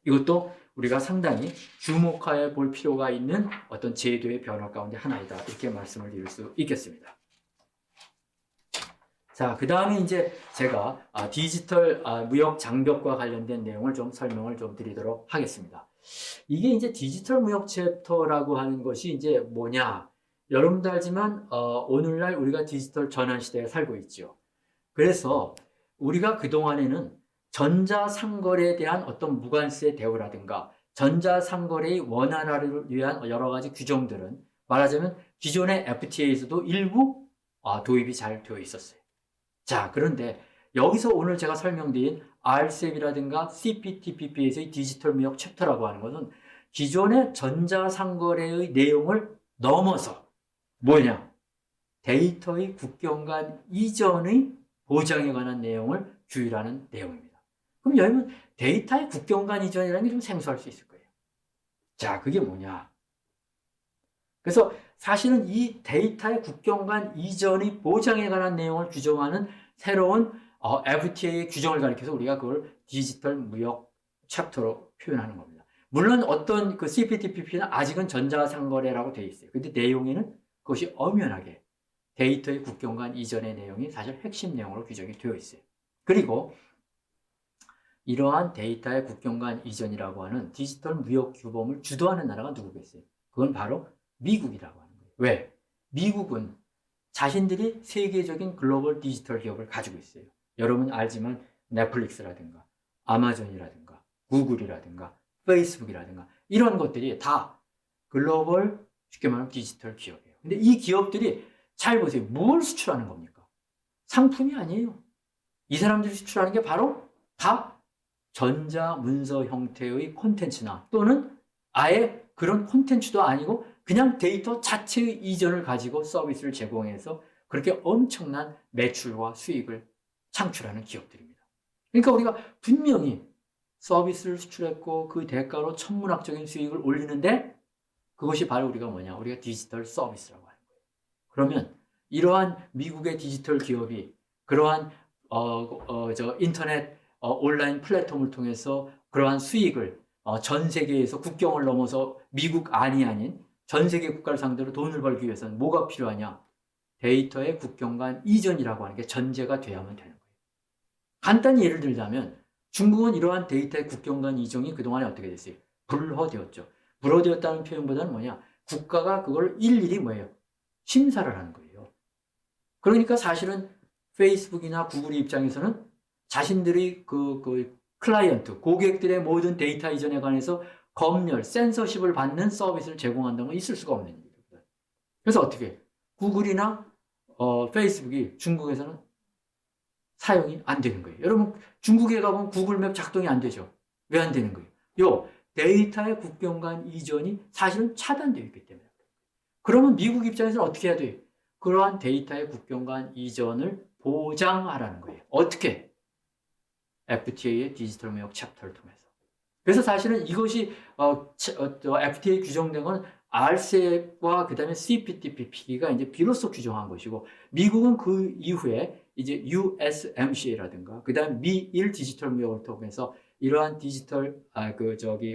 이것도 우리가 상당히 주목해 볼 필요가 있는 어떤 제도의 변화 가운데 하나이다. 이렇게 말씀을 드릴 수 있겠습니다. 자, 그 다음에 이제 제가 디지털 무역 장벽과 관련된 내용을 좀 설명을 좀 드리도록 하겠습니다. 이게 이제 디지털 무역 챕터라고 하는 것이 이제 뭐냐? 여러분도 알지만 오늘날 우리가 디지털 전환 시대에 살고 있죠. 그래서 우리가 그동안에는 전자상거래에 대한 어떤 무관세 대우라든가 전자상거래의 원활화를 위한 여러 가지 규정들은 말하자면 기존의 FTA에서도 일부 도입이 잘 되어 있었어요. 자, 그런데 여기서 오늘 제가 설명드린 RCEP이라든가 CPTPP에서의 디지털 무역 챕터라고 하는 것은 기존의 전자상거래의 내용을 넘어서 뭐냐? 데이터의 국경 간 이전의 보장에 관한 내용을 규율하는 내용입니다. 그럼 여러분 데이터의 국경 간 이전이라는 게 좀 생소할 수 있을 거예요. 자, 그게 뭐냐? 그래서 사실은 이 데이터의 국경 간 이전의 보장에 관한 내용을 규정하는 새로운 FTA의 규정을 가리켜서 우리가 그걸 디지털 무역 챕터로 표현하는 겁니다. 물론 어떤 그 CPTPP는 아직은 전자상거래라고 되어 있어요. 근데 내용에는 그것이 엄연하게 데이터의 국경 간 이전의 내용이 사실 핵심 내용으로 규정이 되어 있어요. 그리고 이러한 데이터의 국경 간 이전이라고 하는 디지털 무역 규범을 주도하는 나라가 누구겠어요? 그건 바로 미국이라고 하는 거예요. 왜? 미국은 자신들이 세계적인 글로벌 디지털 기업을 가지고 있어요. 여러분 알지만 넷플릭스라든가 아마존이라든가 구글이라든가 페이스북이라든가 이런 것들이 다 글로벌 쉽게 말하면 디지털 기업이에요. 근데 이 기업들이 잘 보세요. 뭘 수출하는 겁니까? 상품이 아니에요. 이 사람들이 수출하는 게 바로 다 전자 문서 형태의 콘텐츠나 또는 아예 그런 콘텐츠도 아니고 그냥 데이터 자체의 이전을 가지고 서비스를 제공해서 그렇게 엄청난 매출과 수익을 창출하는 기업들입니다. 그러니까 우리가 분명히 서비스를 수출했고 그 대가로 천문학적인 수익을 올리는데 그것이 바로 우리가 뭐냐? 우리가 디지털 서비스라고 하는 거예요. 그러면 이러한 미국의 디지털 기업이 그러한 인터넷 온라인 플랫폼을 통해서 그러한 수익을 전 세계에서 국경을 넘어서 미국 안이 아닌 전 세계 국가를 상대로 돈을 벌기 위해서는 뭐가 필요하냐? 데이터의 국경 간 이전이라고 하는 게 전제가 돼야만 되는 거예요. 간단히 예를 들자면 중국은 이러한 데이터의 국경 간 이전이 그동안에 어떻게 됐어요? 불허되었죠. 불허되었다는 표현보다는 뭐냐? 국가가 그걸 일일이 뭐예요? 심사를 하는 거예요. 그러니까 사실은 페이스북이나 구글의 입장에서는 자신들이 그 클라이언트, 고객들의 모든 데이터 이전에 관해서 검열, 센서십을 받는 서비스를 제공한다는 건 있을 수가 없는 일입니다. 그래서 어떻게 구글이나 페이스북이 중국에서는 사용이 안 되는 거예요. 여러분 중국에 가보면 구글맵 작동이 안 되죠. 왜 안 되는 거예요? 요 데이터의 국경 간 이전이 사실은 차단되어 있기 때문에. 그러면 미국 입장에서는 어떻게 해야 돼요? 그러한 데이터의 국경 간 이전을 보장하라는 거예요. 어떻게? FTA의 디지털 무역 챕터를 통해서. 그래서 사실은 이것이 FTA 규정된 건 RCEP과 그다음에 CPTPP가 이제 비로소 규정한 것이고, 미국은 그 이후에 이제 USMCA라든가 그다음 미일 디지털 무역을 통해서 이러한 디지털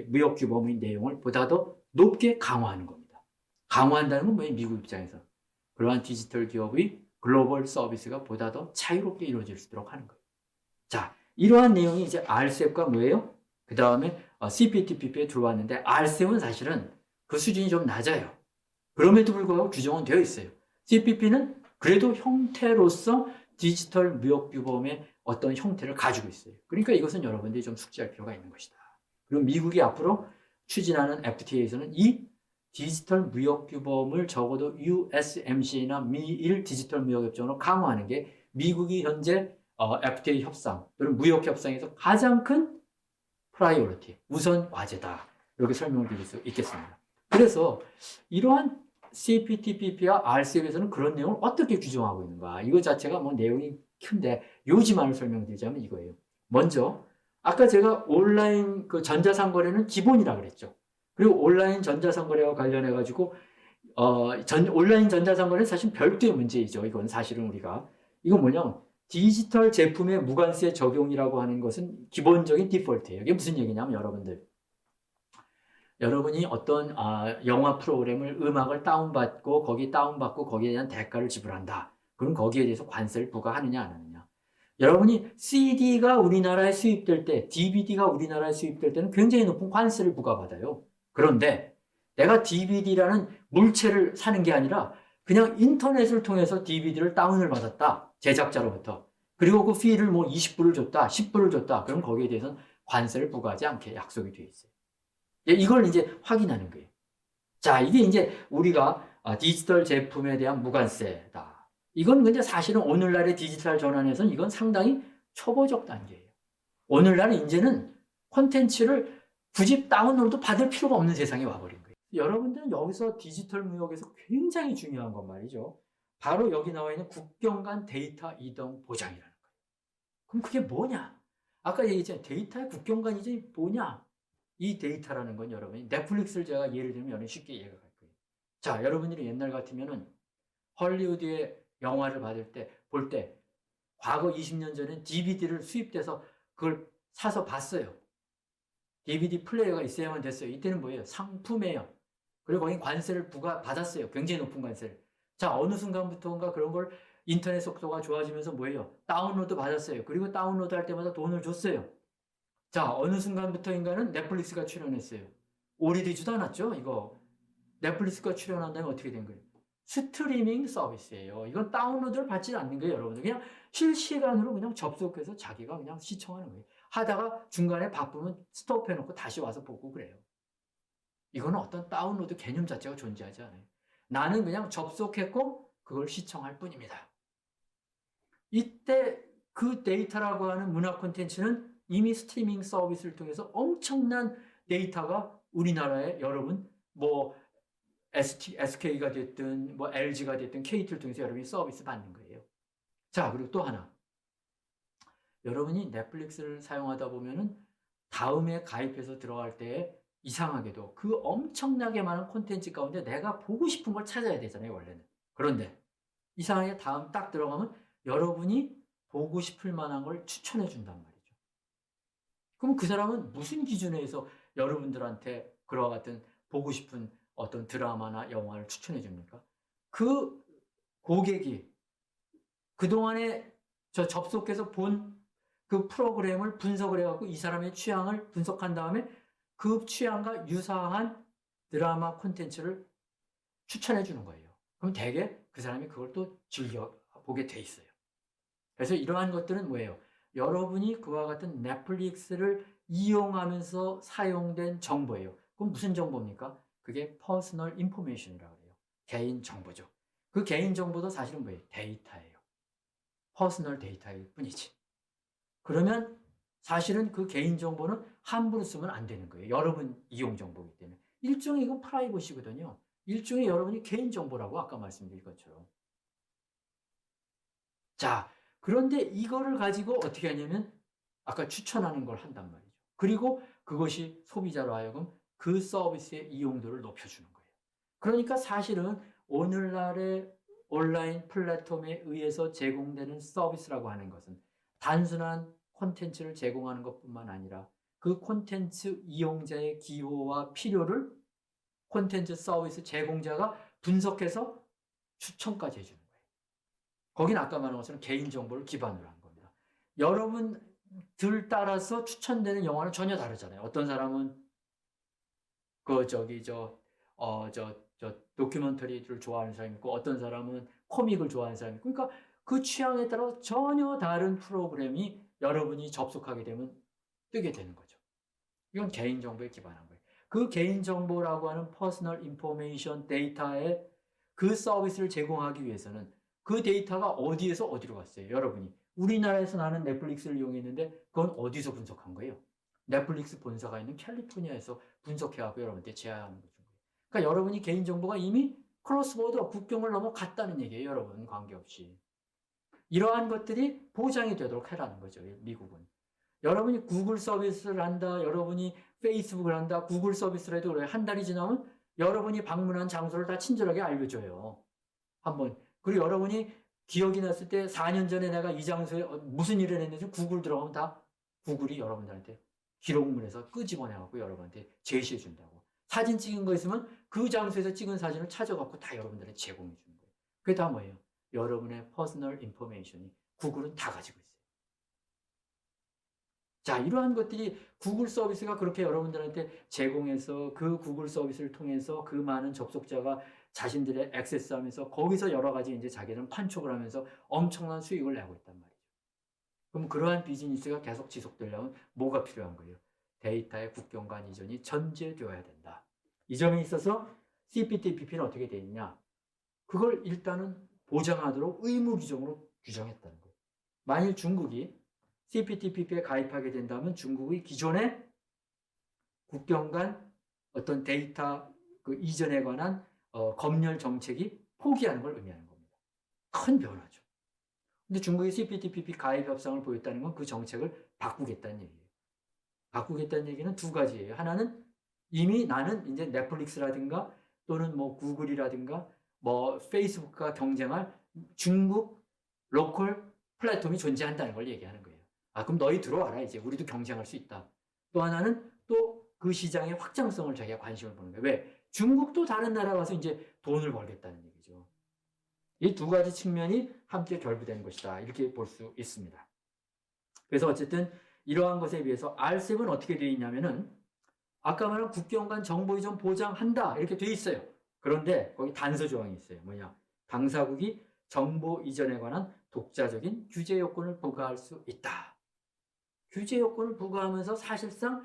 무역 규범의 내용을 보다 더 높게 강화하는 겁니다. 강화한다는 건 뭐예요? 미국 입장에서 그러한 디지털 기업의 글로벌 서비스가 보다 더 자유롭게 이루어질 수 있도록 하는 거예요. 자, 이러한 내용이 이제 RCEP과 뭐예요? 그 다음에 CPTPP에 들어왔는데, RCEP은 사실은 그 수준이 좀 낮아요. 그럼에도 불구하고 규정은 되어 있어요. CPP는 그래도 형태로서 디지털 무역 규범의 어떤 형태를 가지고 있어요. 그러니까 이것은 여러분들이 좀 숙지할 필요가 있는 것이다. 그리고 미국이 앞으로 추진하는 FTA에서는 이 디지털 무역 규범을 적어도 USMCA나 미일 디지털 무역 협정으로 강화하는 게 미국이 현재 FTA 협상 또는 무역 협상에서 가장 큰 프라이오리티, 우선 과제다. 이렇게 설명을 드릴 수 있겠습니다. 그래서 이러한 CPTPP와 RCEP에서는 그런 내용을 어떻게 규정하고 있는가? 이거 자체가 뭐 내용이 큰데 요지만을 설명드리자면 이거예요. 먼저 아까 제가 온라인 그 전자상거래는 기본이라 그랬죠. 그리고 온라인 전자상거래와 관련해 가지고 온라인 전자상거래는 사실 별도의 문제이죠. 이건 사실은 이건 뭐냐? 디지털 제품의 무관세 적용이라고 하는 것은 기본적인 디폴트예요. 이게 무슨 얘기냐면 여러분이 어떤 영화 프로그램을 음악을 다운받고 거기에 대한 대가를 지불한다. 그럼 거기에 대해서 관세를 부과하느냐 안 하느냐. 여러분이 CD가 우리나라에 수입될 때, DVD가 우리나라에 수입될 때는 굉장히 높은 관세를 부과받아요. 그런데 내가 DVD라는 물체를 사는 게 아니라 그냥 인터넷을 통해서 DVD를 다운을 받았다. 제작자로부터. 그리고 그 피를 뭐 20불을 줬다, 10불을 줬다. 그럼 거기에 대해서는 관세를 부과하지 않게 약속이 되어 있어요. 이걸 이제 확인하는 거예요. 자, 이게 이제 우리가 디지털 제품에 대한 무관세다. 이건 근데 사실은 오늘날의 디지털 전환에서는 이건 상당히 초보적 단계예요. 오늘날은 이제는 콘텐츠를 굳이 다운로드 받을 필요가 없는 세상에 와버린 거예요. 여러분들은 여기서 디지털 무역에서 굉장히 중요한 건 말이죠. 바로 여기 나와 있는 국경 간 데이터 이동 보장이라는 거예요. 그럼 그게 뭐냐? 아까 얘기했잖아요. 데이터의 국경 간 이동이 뭐냐? 이 데이터라는 건 여러분이 넷플릭스를 제가 예를 들면 여러분 쉽게 이해가 갈 거예요. 자, 여러분들이 옛날 같으면은 헐리우드의 영화를 볼 때 과거 20년 전에 DVD를 수입돼서 그걸 사서 봤어요. DVD 플레이어가 있어야만 됐어요. 이때는 뭐예요? 상품이에요. 그리고 거기 관세를 받았어요. 굉장히 높은 관세를. 자, 어느 순간부터인가 그런 걸 인터넷 속도가 좋아지면서 뭐예요? 다운로드 받았어요. 그리고 다운로드 할 때마다 돈을 줬어요. 자, 어느 순간부터인가는 넷플릭스가 출연했어요. 오래되지도 않았죠, 이거. 넷플릭스가 출연한 다음에 어떻게 된 거예요? 스트리밍 서비스예요. 이건 다운로드를 받지 않는 거예요, 여러분들. 그냥 실시간으로 그냥 접속해서 자기가 그냥 시청하는 거예요. 하다가 중간에 바쁘면 스톱해놓고 다시 와서 보고 그래요. 이거는 어떤 다운로드 개념 자체가 존재하지 않아요. 나는 그냥 접속했고 그걸 시청할 뿐입니다. 이때 그 데이터라고 하는 문화 콘텐츠는 이미 스트리밍 서비스를 통해서 엄청난 데이터가 우리나라에 여러분 SK가 됐든 LG가 됐든 KT를 통해서 여러분이 서비스 받는 거예요. 자, 그리고 또 하나. 여러분이 넷플릭스를 사용하다 보면은 다음에 가입해서 들어갈 때 이상하게도 그 엄청나게 많은 콘텐츠 가운데 내가 보고 싶은 걸 찾아야 되잖아요, 원래는. 그런데 이상하게 다음 딱 들어가면 여러분이 보고 싶을 만한 걸 추천해 준단 말이죠. 그럼 그 사람은 무슨 기준에 의해서 여러분들한테 그와 같은 보고 싶은 어떤 드라마나 영화를 추천해 줍니까? 그 고객이 그동안에 접속해서 본 그 프로그램을 분석을 해갖고 이 사람의 취향을 분석한 다음에 그 취향과 유사한 드라마 콘텐츠를 추천해 주는 거예요. 그럼 대개 그 사람이 그걸 또 즐겨보게 돼 있어요. 그래서 이러한 것들은 뭐예요? 여러분이 그와 같은 넷플릭스를 이용하면서 사용된 정보예요. 그럼 무슨 정보입니까? 그게 퍼스널 인포메이션이라고 해요. 개인 정보죠. 그 개인 정보도 사실은 뭐예요? 데이터예요. 퍼스널 데이터일 뿐이지. 그러면 사실은 그 개인 정보는 함부로 쓰면 안 되는 거예요. 여러분 이용 정보이기 때문에. 일종의 이건 프라이버시거든요. 일종의 여러분이 개인 정보라고 아까 말씀드린 것처럼. 자, 그런데 이거를 가지고 어떻게 하냐면 아까 추천하는 걸 한단 말이죠. 그리고 그것이 소비자로 하여금 그 서비스의 이용도를 높여주는 거예요. 그러니까 사실은 오늘날의 온라인 플랫폼에 의해서 제공되는 서비스라고 하는 것은 단순한 콘텐츠를 제공하는 것뿐만 아니라 그 콘텐츠 이용자의 기호와 필요를 콘텐츠 서비스 제공자가 분석해서 추천까지 해주는 거예요. 거긴 아까 말한 것처럼 개인정보를 기반으로 한 겁니다. 여러분들 따라서 추천되는 영화는 전혀 다르잖아요. 어떤 사람은 다큐멘터리를 좋아하는 사람이 있고, 어떤 사람은 코믹을 좋아하는 사람이 있고, 그러니까 그 취향에 따라서 전혀 다른 프로그램이 여러분이 접속하게 되면 뜨게 되는 거죠. 이건 개인정보에 기반한 거예요. 그 개인정보라고 하는 퍼스널 인포메이션 데이터에 그 서비스를 제공하기 위해서는 그 데이터가 어디에서 어디로 갔어요? 여러분이 우리나라에서 나는 넷플릭스를 이용했는데 그건 어디서 분석한 거예요? 넷플릭스 본사가 있는 캘리포니아에서 분석해갖고 여러분한테 제안하는 거죠. 그러니까 여러분이 개인정보가 이미 크로스보더 국경을 넘어갔다는 얘기예요. 여러분 관계없이. 이러한 것들이 보장이 되도록 해라는 거죠. 미국은. 여러분이 구글 서비스를 한다, 여러분이 페이스북을 한다, 구글 서비스를 해도 그래요. 한 달이 지나면 여러분이 방문한 장소를 다 친절하게 알려줘요. 한번. 그리고 여러분이 기억이 났을 때 4년 전에 내가 이 장소에 무슨 일을 했는지 구글 들어가면 다 구글이 여러분들한테 기록물에서 끄집어내갖고 여러분한테 제시해 준다고. 사진 찍은 거 있으면 그 장소에서 찍은 사진을 찾아갖고 다 여러분들한테 제공해 주는 거예요. 그게 다 뭐예요? 여러분의 퍼스널 인포메이션이 구글은 다 가지고 있어요. 자, 이러한 것들이 구글 서비스가 그렇게 여러분들한테 제공해서 그 구글 서비스를 통해서 그 많은 접속자가 자신들의 액세스하면서 거기서 여러 가지 이제 자기는 판촉을 하면서 엄청난 수익을 내고 있단 말이죠. 그럼 그러한 비즈니스가 계속 지속되려면 뭐가 필요한 거예요? 데이터의 국경 간 이전이 전제되어야 된다. 이 점에 있어서 CPTPP는 어떻게 되어 있냐? 그걸 일단은 보장하도록 의무 규정으로 규정했다는 거예요. 만일 중국이 CPTPP에 가입하게 된다면 중국의 기존의 국경 간 어떤 데이터 그 이전에 관한 검열 정책이 포기하는 걸 의미하는 겁니다. 큰 변화죠. 근데 중국이 CPTPP 가입 협상을 보였다는 건 그 정책을 바꾸겠다는 얘기예요. 바꾸겠다는 얘기는 두 가지예요. 하나는 이미 나는 이제 넷플릭스라든가 또는 뭐 구글이라든가 뭐 페이스북과 경쟁할 중국 로컬 플랫폼이 존재한다는 걸 얘기하는 거예요. 아, 그럼 너희 들어와라. 이제 우리도 경쟁할 수 있다. 또 하나는 또 그 시장의 확장성을 자기가 관심을 보는 거예요. 왜? 중국도 다른 나라 가서 이제 돈을 벌겠다는 얘기죠. 이 두 가지 측면이 함께 결부된 것이다. 이렇게 볼 수 있습니다. 그래서 어쨌든 이러한 것에 비해서 RCEP은 어떻게 되어 있냐면은 아까 말한 국경 간 정보 이전 보장한다. 이렇게 되어 있어요. 그런데 거기 단서 조항이 있어요. 뭐냐? 당사국이 정보 이전에 관한 독자적인 규제 요건을 부과할 수 있다. 규제 요건을 부과하면서 사실상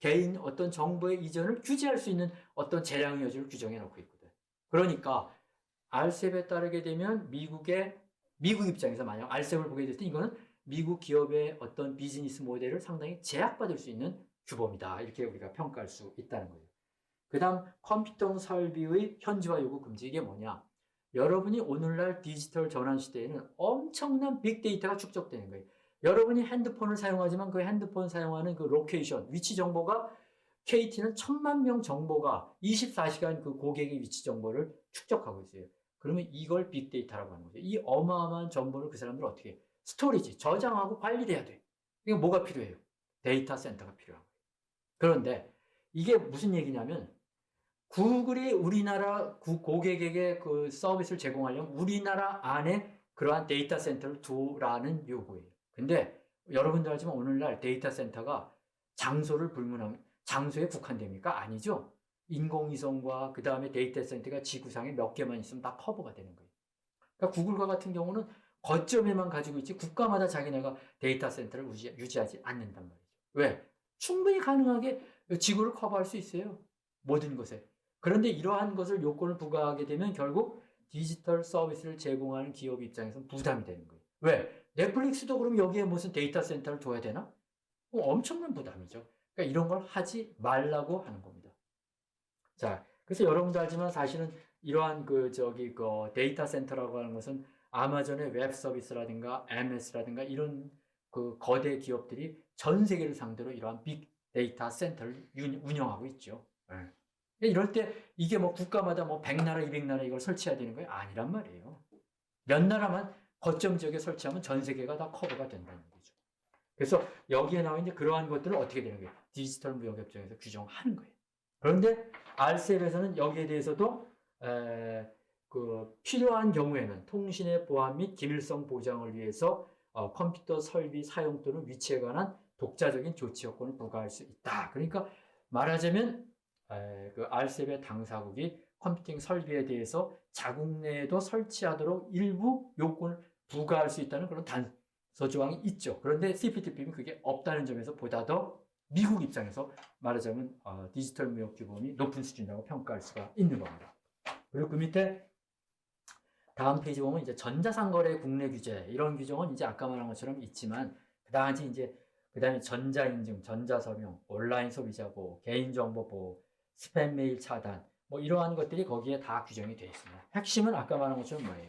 개인 어떤 정보의 이전을 규제할 수 있는 어떤 재량 여지를 규정해 놓고 있거든. 그러니까 RCEP에 따르게 되면 미국 입장에서 만약 RCEP을 보게 됐을 때 이거는 미국 기업의 어떤 비즈니스 모델을 상당히 제약받을 수 있는 규범이다. 이렇게 우리가 평가할 수 있다는 거예요. 그 다음 컴퓨터 설비의 현지화 요구 금지. 이게 뭐냐? 여러분이 오늘날 디지털 전환 시대에는 엄청난 빅데이터가 축적되는 거예요. 여러분이 핸드폰을 사용하지만 그 핸드폰 사용하는 그 로케이션, 위치 정보가 KT는 1000만 명 정보가 24시간 그 고객의 위치 정보를 축적하고 있어요. 그러면 이걸 빅데이터라고 하는 거죠. 이 어마어마한 정보를 그 사람들은 어떻게 해요? 스토리지, 저장하고 관리해야 돼. 이게 뭐가 필요해요? 데이터 센터가 필요한 거예요. 그런데 이게 무슨 얘기냐면 구글이 우리나라 고객에게 그 서비스를 제공하려면 우리나라 안에 그러한 데이터 센터를 두라는 요구예요. 근데 여러분도 알지만 오늘날 데이터 센터가 장소를 불문하면 장소에 국한됩니까? 아니죠. 인공위성과 그 다음에 데이터 센터가 지구상에 몇 개만 있으면 다 커버가 되는 거예요. 그러니까 구글과 같은 경우는 거점에만 가지고 있지 국가마다 자기네가 데이터 센터를 유지하지 않는단 말이죠. 왜? 충분히 가능하게 지구를 커버할 수 있어요. 모든 것에. 그런데 이러한 것을 요건을 부과하게 되면 결국 디지털 서비스를 제공하는 기업 입장에서는 부담이 되는 거예요. 왜? 넷플릭스도 그럼 여기에 무슨 데이터 센터를 둬야 되나? 엄청난 부담이죠. 그러니까 이런 걸 하지 말라고 하는 겁니다. 자, 그래서 여러분도 알지만 사실은 이러한 데이터 센터라고 하는 것은 아마존의 웹 서비스라든가 MS라든가 이런 그 거대 기업들이 전 세계를 상대로 이러한 빅 데이터 센터를 운영하고 있죠. 네. 이럴 때 이게 뭐 국가마다 뭐 100나라, 200나라 이걸 설치해야 되는 거예요? 아니란 말이에요. 몇 나라만 거점 지역에 설치하면 전 세계가 다 커버가 된다는 거죠. 그래서 여기에 나와 있는 그러한 것들을 어떻게 되는 거예요? 디지털 무역협정에서 규정하는 거예요. 그런데 RCEP에서는 여기에 대해서도 필요한 경우에는 통신의 보안 및 기밀성 보장을 위해서 컴퓨터 설비 사용 또는 위치에 관한 독자적인 조치 요건을 부과할 수 있다. 그러니까 말하자면 그 RCEP의 당사국이 컴퓨팅 설비에 대해서 자국 내에도 설치하도록 일부 요건을 부과할 수 있다는 그런 단서 조항이 있죠. 그런데 CPTP는 그게 없다는 점에서 보다 더 미국 입장에서 말하자면 디지털 무역 규범이 높은 수준이라고 평가할 수가 있는 겁니다. 그리고 그 밑에 다음 페이지 보면 이제 전자상거래 국내 규제 이런 규정은 이제 아까 말한 것처럼 있지만 그다음에 전자인증, 전자서명, 온라인 소비자 보호, 개인정보 보호, 스팸 메일 차단 뭐 이러한 것들이 거기에 다 규정이 되어 있습니다. 핵심은 아까 말한 것처럼 뭐예요?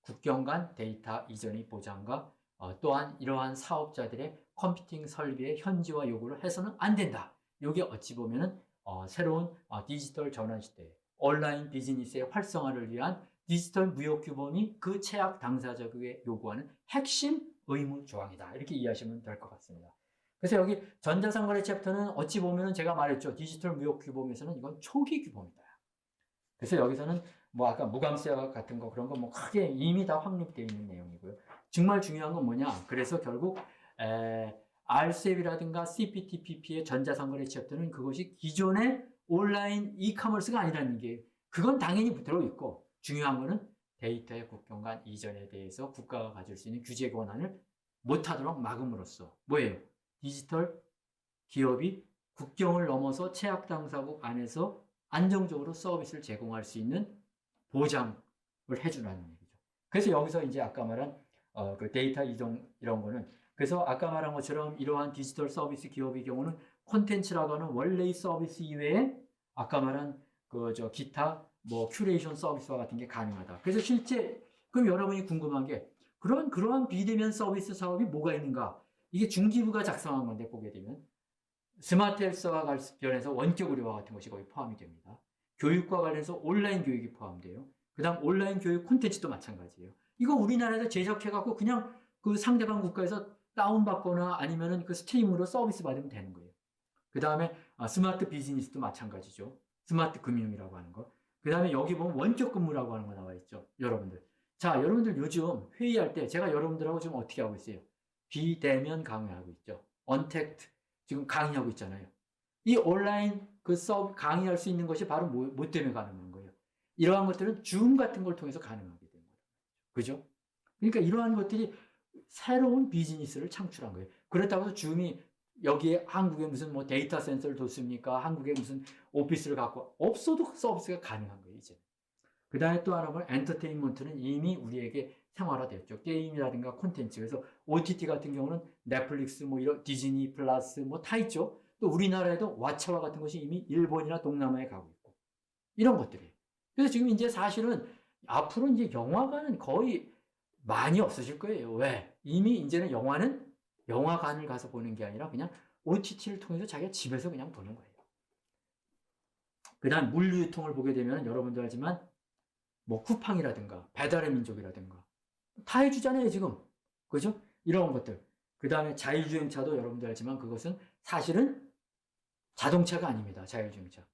국경 간 데이터 이전의 보장과 또한 이러한 사업자들의 컴퓨팅 설비의 현지화 요구를 해서는 안 된다. 이게 어찌 보면은 새로운 디지털 전환 시대, 온라인 비즈니스의 활성화를 위한 디지털 무역 규범이 그 채약 당사자에게 요구하는 핵심 의무 조항이다. 이렇게 이해하시면 될 것 같습니다. 그래서 여기 전자상거래 챕터는 어찌 보면은 제가 말했죠. 디지털 무역 규범에서는 이건 초기 규범이다. 그래서 여기서는 뭐 아까 무감세 같은 거 그런 거 뭐 크게 이미 다 확립되어 있는 내용이고요. 정말 중요한 건 뭐냐? 그래서 결국 RCEP이라든가 CPTPP의 전자상거래 챕터는 그것이 기존의 온라인 이커머스가 아니라는 게 그건 당연히 들어있고 중요한 거는 데이터의 국경 간 이전에 대해서 국가가 가질 수 있는 규제 권한을 못하도록 막음으로써 뭐예요? 디지털 기업이 국경을 넘어서 채약 당사국 안에서 안정적으로 서비스를 제공할 수 있는 보장을 해주라는 얘기죠. 그래서 여기서 이제 아까 말한 그 데이터 이동 이런 거는 그래서 아까 말한 것처럼 이러한 디지털 서비스 기업의 경우는 콘텐츠라고 하는 원래의 서비스 이외에 아까 말한 기타 뭐 큐레이션 서비스와 같은 게 가능하다. 그래서 실제 그럼 여러분이 궁금한 게 그러한 비대면 서비스 사업이 뭐가 있는가? 이게 중기부가 작성한 건데 보게 되면 스마트 헬스와 관련해서 원격 의료와 같은 것이 거기 포함이 됩니다. 교육과 관련해서 온라인 교육이 포함돼요. 그 다음 온라인 교육 콘텐츠도 마찬가지예요. 이거 우리나라에서 제작해갖고 그냥 그 상대방 국가에서 다운받거나 아니면은 그 스트리밍으로 서비스 받으면 되는 거예요. 그 다음에 스마트 비즈니스도 마찬가지죠. 스마트 금융이라고 하는 거. 그 다음에 여기 보면 원격 근무라고 하는 거 나와 있죠. 여러분들. 자, 여러분들 요즘 회의할 때 제가 여러분들하고 지금 어떻게 하고 있어요? 비대면 강의하고 있죠. 언택트 지금 강의하고 있잖아요. 이 온라인 강의할 수 있는 것이 바로 뭐 때문에 가능한 거예요? 이러한 것들은 줌 같은 걸 통해서 가능하게 된 거예요. 그죠? 그러니까 이러한 것들이 새로운 비즈니스를 창출한 거예요. 그렇다고 해서 줌이 여기에 한국에 무슨 뭐 데이터 센터를 뒀습니까? 한국에 무슨 오피스를 갖고 없어도 서비스가 가능한 거예요, 이제. 그 다음에 또 하나 보면 엔터테인먼트는 이미 우리에게 생활화됐죠. 게임이라든가 콘텐츠. 그래서 OTT 같은 경우는 넷플릭스, 뭐 이런 디즈니 플러스 뭐 다 있죠. 또 우리나라에도 왓챠와 같은 것이 이미 일본이나 동남아에 가고 있고. 이런 것들이에요. 그래서 지금 이제 사실은 앞으로 이제 영화관은 거의 많이 없어질 거예요. 왜? 이미 이제는 영화는 영화관을 가서 보는 게 아니라 그냥 OTT를 통해서 자기가 집에서 그냥 보는 거예요. 그 다음 물류유통을 보게 되면 여러분도 알지만 뭐 쿠팡이라든가 배달의 민족이라든가 다 해주잖아요 지금. 그죠? 이런 것들. 그 다음에 자율주행차도 여러분도 알지만 그것은 사실은 자동차가 아닙니다. 자율주행차.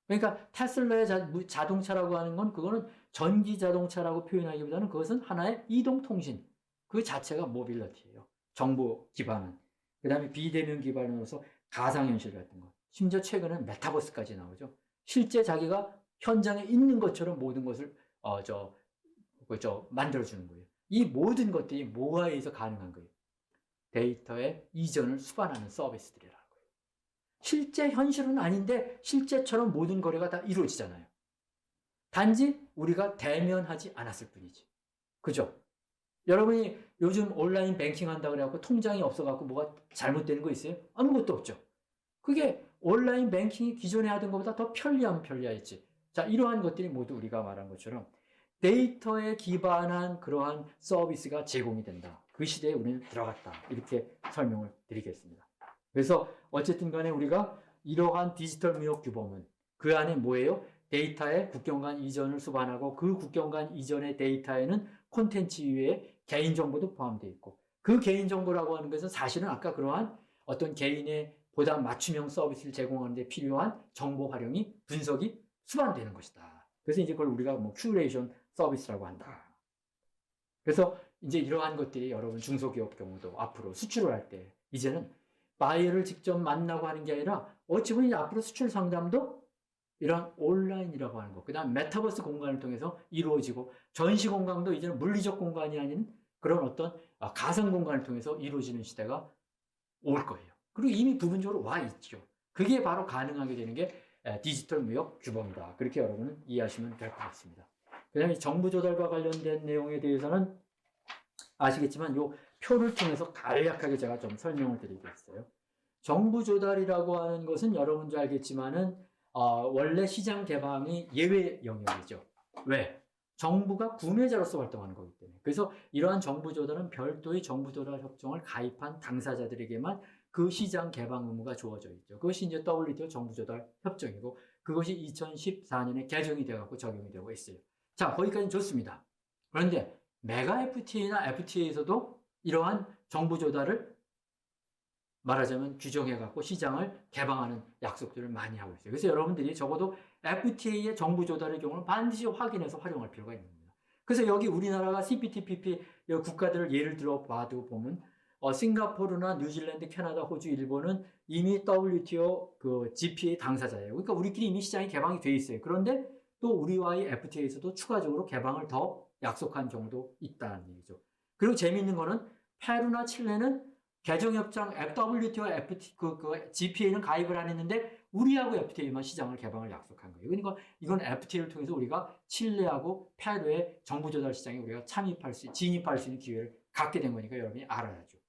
그러니까 테슬라의 자동차라고 하는 건 그거는 전기 자동차라고 표현하기보다는 그것은 하나의 이동통신. 그 자체가 모빌리티예요. 정보 기반은. 그 다음에 비대면 기반으로서 가상현실 같은 거. 심지어 최근엔 메타버스까지 나오죠. 실제 자기가 현장에 있는 것처럼 모든 것을 만들어주는 거예요. 이 모든 것들이 뭐에 의해서 가능한 거예요? 데이터의 이전을 수반하는 서비스들이라는 거예요. 실제 현실은 아닌데 실제처럼 모든 거래가 다 이루어지잖아요. 단지 우리가 대면하지 않았을 뿐이지. 그죠? 여러분이 요즘 온라인 뱅킹 한다 그래갖고 통장이 없어갖고 뭐가 잘못되는 거 있어요? 아무것도 없죠. 그게 온라인 뱅킹이 기존에 하던 것보다 더 편리하면 편리하겠지. 자, 이러한 것들이 모두 우리가 말한 것처럼 데이터에 기반한 그러한 서비스가 제공이 된다. 그 시대에 우리는 들어갔다. 이렇게 설명을 드리겠습니다. 그래서 어쨌든 간에 우리가 이러한 디지털 무역 규범은 그 안에 뭐예요? 데이터의 국경 간 이전을 수반하고 그 국경 간 이전의 데이터에는 콘텐츠 이외에 개인정보도 포함되어 있고 그 개인정보라고 하는 것은 사실은 아까 그러한 어떤 개인의 보다 맞춤형 서비스를 제공하는 데 필요한 정보 활용이 분석이 수반되는 것이다. 그래서 이제 그걸 우리가 뭐 큐레이션 서비스라고 한다. 그래서 이제 이러한 것들이 여러분 중소기업 경우도 앞으로 수출을 할 때 이제는 바이어를 직접 만나고 하는 게 아니라 어찌 보면 앞으로 수출 상담도 이런 온라인이라고 하는 것, 그 다음 메타버스 공간을 통해서 이루어지고 전시 공간도 이제는 물리적 공간이 아닌 그런 어떤 가상 공간을 통해서 이루어지는 시대가 올 거예요. 그리고 이미 부분적으로 와 있죠. 그게 바로 가능하게 되는 게 디지털 무역 규범이다. 그렇게 여러분은 이해하시면 될 것 같습니다. 그 다음에 정부 조달과 관련된 내용에 대해서는 아시겠지만 이 표를 통해서 간략하게 제가 좀 설명을 드리겠어요. 정부 조달이라고 하는 것은 여러분도 알겠지만은 원래 시장 개방이 예외 영역이죠. 왜? 정부가 구매자로서 활동하는 거기 때문에. 그래서 이러한 정부 조달은 별도의 정부 조달 협정을 가입한 당사자들에게만 그 시장 개방 의무가 주어져 있죠. 그것이 이제 WTO 정부 조달 협정이고 그것이 2014년에 개정이 되어갖고 적용이 되고 있어요. 자, 거기까지는 좋습니다. 그런데 메가 FTA나 FTA에서도 이러한 정부 조달을 말하자면 규정해갖고 시장을 개방하는 약속들을 많이 하고 있어요. 그래서 여러분들이 적어도 FTA의 정부 조달의 경우는 반드시 확인해서 활용할 필요가 있는 겁니다. 그래서 여기 우리나라가 CPTPP 국가들을 예를 들어 봐도 보면 싱가포르나 뉴질랜드, 캐나다, 호주, 일본은 이미 WTO 그 GPA 당사자예요. 그러니까 우리끼리 이미 시장이 개방이 돼 있어요. 그런데 또 우리와의 FTA에서도 추가적으로 개방을 더 약속한 경우도 있다는 얘기죠. 그리고 재미있는 거는 페루나 칠레는 개정협정 WTO GPA는 가입을 안 했는데 우리하고 FTA만 시장을 개방을 약속한 거예요. 그러니까 이건 FTA를 통해서 우리가 칠레하고 페루의 정부 조달 시장에 우리가 진입할 수 있는 기회를 갖게 된 거니까 여러분이 알아야죠.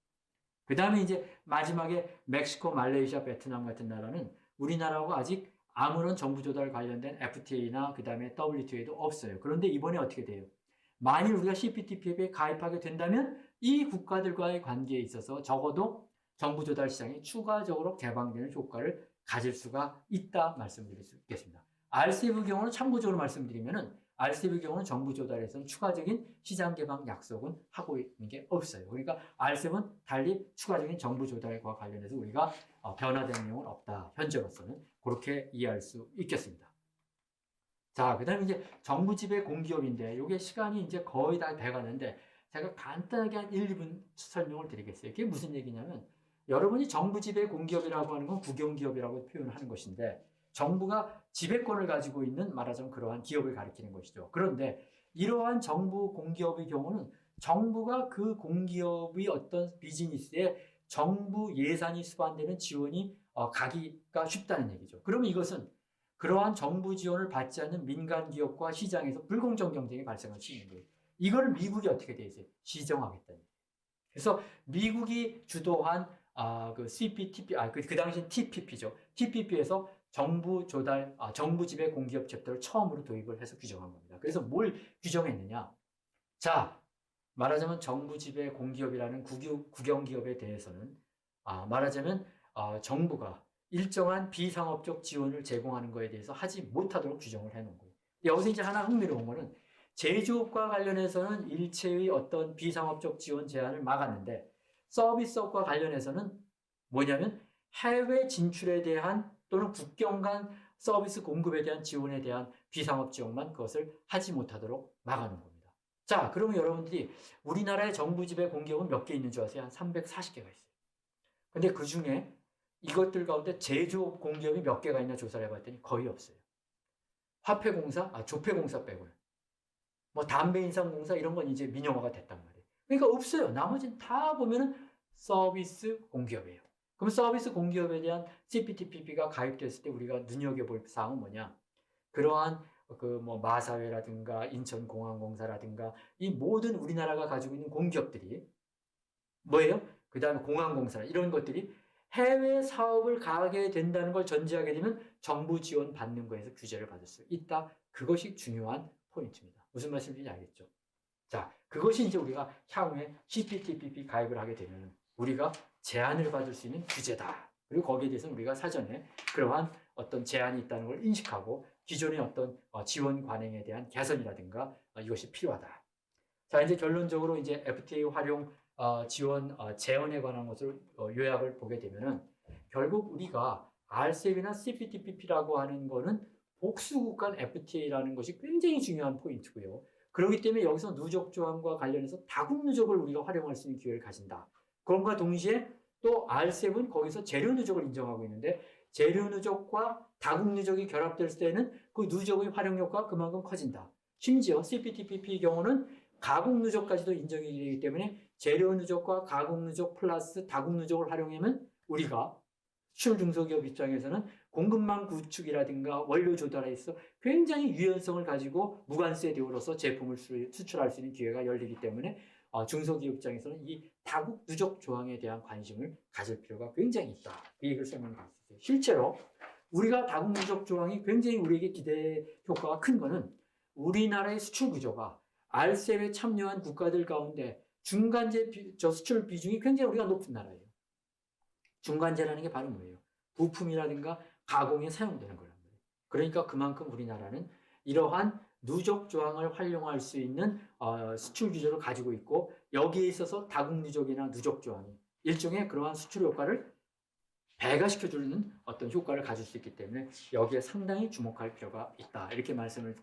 그 다음에 이제 마지막에 멕시코, 말레이시아, 베트남 같은 나라는 우리나라하고 아직 아무런 정부 조달 관련된 FTA나 그 다음에 WTO에도 없어요. 그런데 이번에 어떻게 돼요? 만일 우리가 CPTPP에 가입하게 된다면 이 국가들과의 관계에 있어서 적어도 정부 조달 시장이 추가적으로 개방되는 효과를 가질 수가 있다 말씀드릴 수 있겠습니다. RCEP 경우는 참고적으로 말씀드리면은 RCEP 경우는 정부 조달에서는 추가적인 시장 개방 약속은 하고 있는 게 없어요. 그러니까 RCEP은 달리 추가적인 정부 조달과 관련해서 우리가 변화된 내용은 없다. 현재로서는 그렇게 이해할 수 있겠습니다. 자, 그 다음에 이제 정부 지배 공기업인데 이게 시간이 이제 거의 다 돼가는데 제가 간단하게 한 1, 2분 설명을 드리겠어요. 그게 무슨 얘기냐면 여러분이 정부 지배 공기업이라고 하는 건 국영기업이라고 표현하는 것인데 정부가 지배권을 가지고 있는 말하자면 그러한 기업을 가리키는 것이죠. 그런데 이러한 정부 공기업의 경우는 정부가 그 공기업의 어떤 비즈니스에 정부 예산이 수반되는 지원이 가기가 쉽다는 얘기죠. 그러면 이것은 그러한 정부 지원을 받지 않는 민간 기업과 시장에서 불공정 경쟁이 발생할 수 있는 거예요. 이걸 미국이 어떻게 돼 있어요? 시정하겠다는 거예요. 그래서 미국이 주도한 그 CPTP, 그 당시 TPP죠. TPP에서 정부 조달, 정부 지배 공기업 챕터를 처음으로 도입을 해서 규정한 겁니다. 그래서 뭘 규정했느냐? 자, 말하자면 정부 지배 공기업이라는 국영기업에 대해서는 말하자면 정부가 일정한 비상업적 지원을 제공하는 것에 대해서 하지 못하도록 규정을 해놓은 거예요. 여기서 이제 하나 흥미로운 거는 제조업과 관련해서는 일체의 어떤 비상업적 지원 제한을 막았는데 서비스업과 관련해서는 뭐냐면 해외 진출에 대한 또는 국경 간 서비스 공급에 대한 지원에 대한 비상업 지원만 그것을 하지 못하도록 막아놓은 겁니다. 자, 그러면 여러분들이 우리나라의 정부 지배 공기업은 몇 개 있는 줄 아세요? 한 340개가 있어요. 근데 그 중에 이것들 가운데 제조업 공기업이 몇 개가 있나 조사를 해봤더니 거의 없어요. 화폐공사, 조폐공사 빼고요. 뭐 담배인상공사 이런 건 이제 민영화가 됐단 말이에요. 그러니까 없어요. 나머지는 다 보면은 서비스 공기업이에요. 그럼 서비스 공기업에 대한 CPTPP가 가입됐을 때 우리가 눈여겨볼 사항은 뭐냐? 그러한 그 뭐 마사회라든가 인천공항공사라든가 이 모든 우리나라가 가지고 있는 공기업들이 뭐예요? 그 다음에 공항공사 이런 것들이 해외 사업을 가게 된다는 걸 전제하게 되면 정부 지원 받는 거에서 규제를 받을 수 있다. 그것이 중요한 포인트입니다. 무슨 말씀인지 알겠죠? 자, 그것이 이제 우리가 향후에 CPTPP 가입을 하게 되면 우리가 제한을 받을 수 있는 규제다. 그리고 거기에 대해서는 우리가 사전에 그러한 어떤 제한이 있다는 걸 인식하고 기존의 어떤 지원 관행에 대한 개선이라든가 이것이 필요하다. 자, 이제 결론적으로 이제 FTA 활용 지원 재원에 관한 것을 요약을 보게 되면은 결국 우리가 RCEP이나 CPTPP라고 하는 거는 복수국 간 FTA라는 것이 굉장히 중요한 포인트고요. 그렇기 때문에 여기서 누적 조항과 관련해서 다국 누적을 우리가 활용할 수 있는 기회를 가진다. 그럼과 동시에 또 RCEP은 거기서 재료 누적을 인정하고 있는데 재료 누적과 다국 누적이 결합될 때는 그 누적의 활용 효과가 그만큼 커진다. 심지어 CPTPP의 경우는 가공 누적까지도 인정이 되기 때문에 재료 누적과 가공 누적 플러스 다국 누적을 활용하면 우리가 수출 중소기업 입장에서는 공급망 구축이라든가 원료 조달에 있어 굉장히 유연성을 가지고 무관세 대우로서 제품을 수출할 수 있는 기회가 열리기 때문에 중소기업 입장에서는 이 다국 누적 조항에 대한 관심을 가질 필요가 굉장히 있다. 이 얘기를 설명드렸어요. 실제로 우리가 다국 누적 조항이 굉장히 우리에게 기대 효과가 큰 거는 우리나라의 수출 구조가 RCEP에 참여한 국가들 가운데 중간재 수출 비중이 굉장히 우리가 높은 나라예요. 중간재라는 게 바로 뭐예요? 부품이라든가 가공에 사용되는 거란 말이에요. 그러니까 그만큼 우리나라는 이러한 누적 조항을 활용할 수 있는 수출 규제를 가지고 있고 여기에 있어서 다국 누적이나 누적 조항이 일종의 그러한 수출 효과를 배가시켜주는 어떤 효과를 가질 수 있기 때문에 여기에 상당히 주목할 필요가 있다. 이렇게 말씀을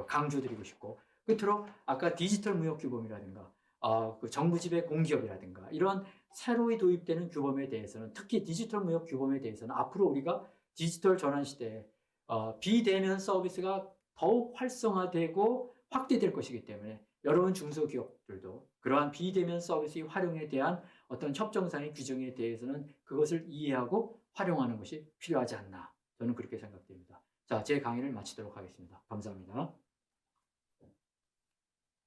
강조드리고 싶고 끝으로 아까 디지털 무역 규범이라든가 그 정부 지배 공기업이라든가 이런 새로이 도입되는 규범에 대해서는 특히 디지털 무역 규범에 대해서는 앞으로 우리가 디지털 전환 시대에 비대면 서비스가 더욱 활성화되고 확대될 것이기 때문에 여러분 중소기업들도 그러한 비대면 서비스의 활용에 대한 어떤 협정상의 규정에 대해서는 그것을 이해하고 활용하는 것이 필요하지 않나 저는 그렇게 생각됩니다. 자, 제 강의를 마치도록 하겠습니다. 감사합니다.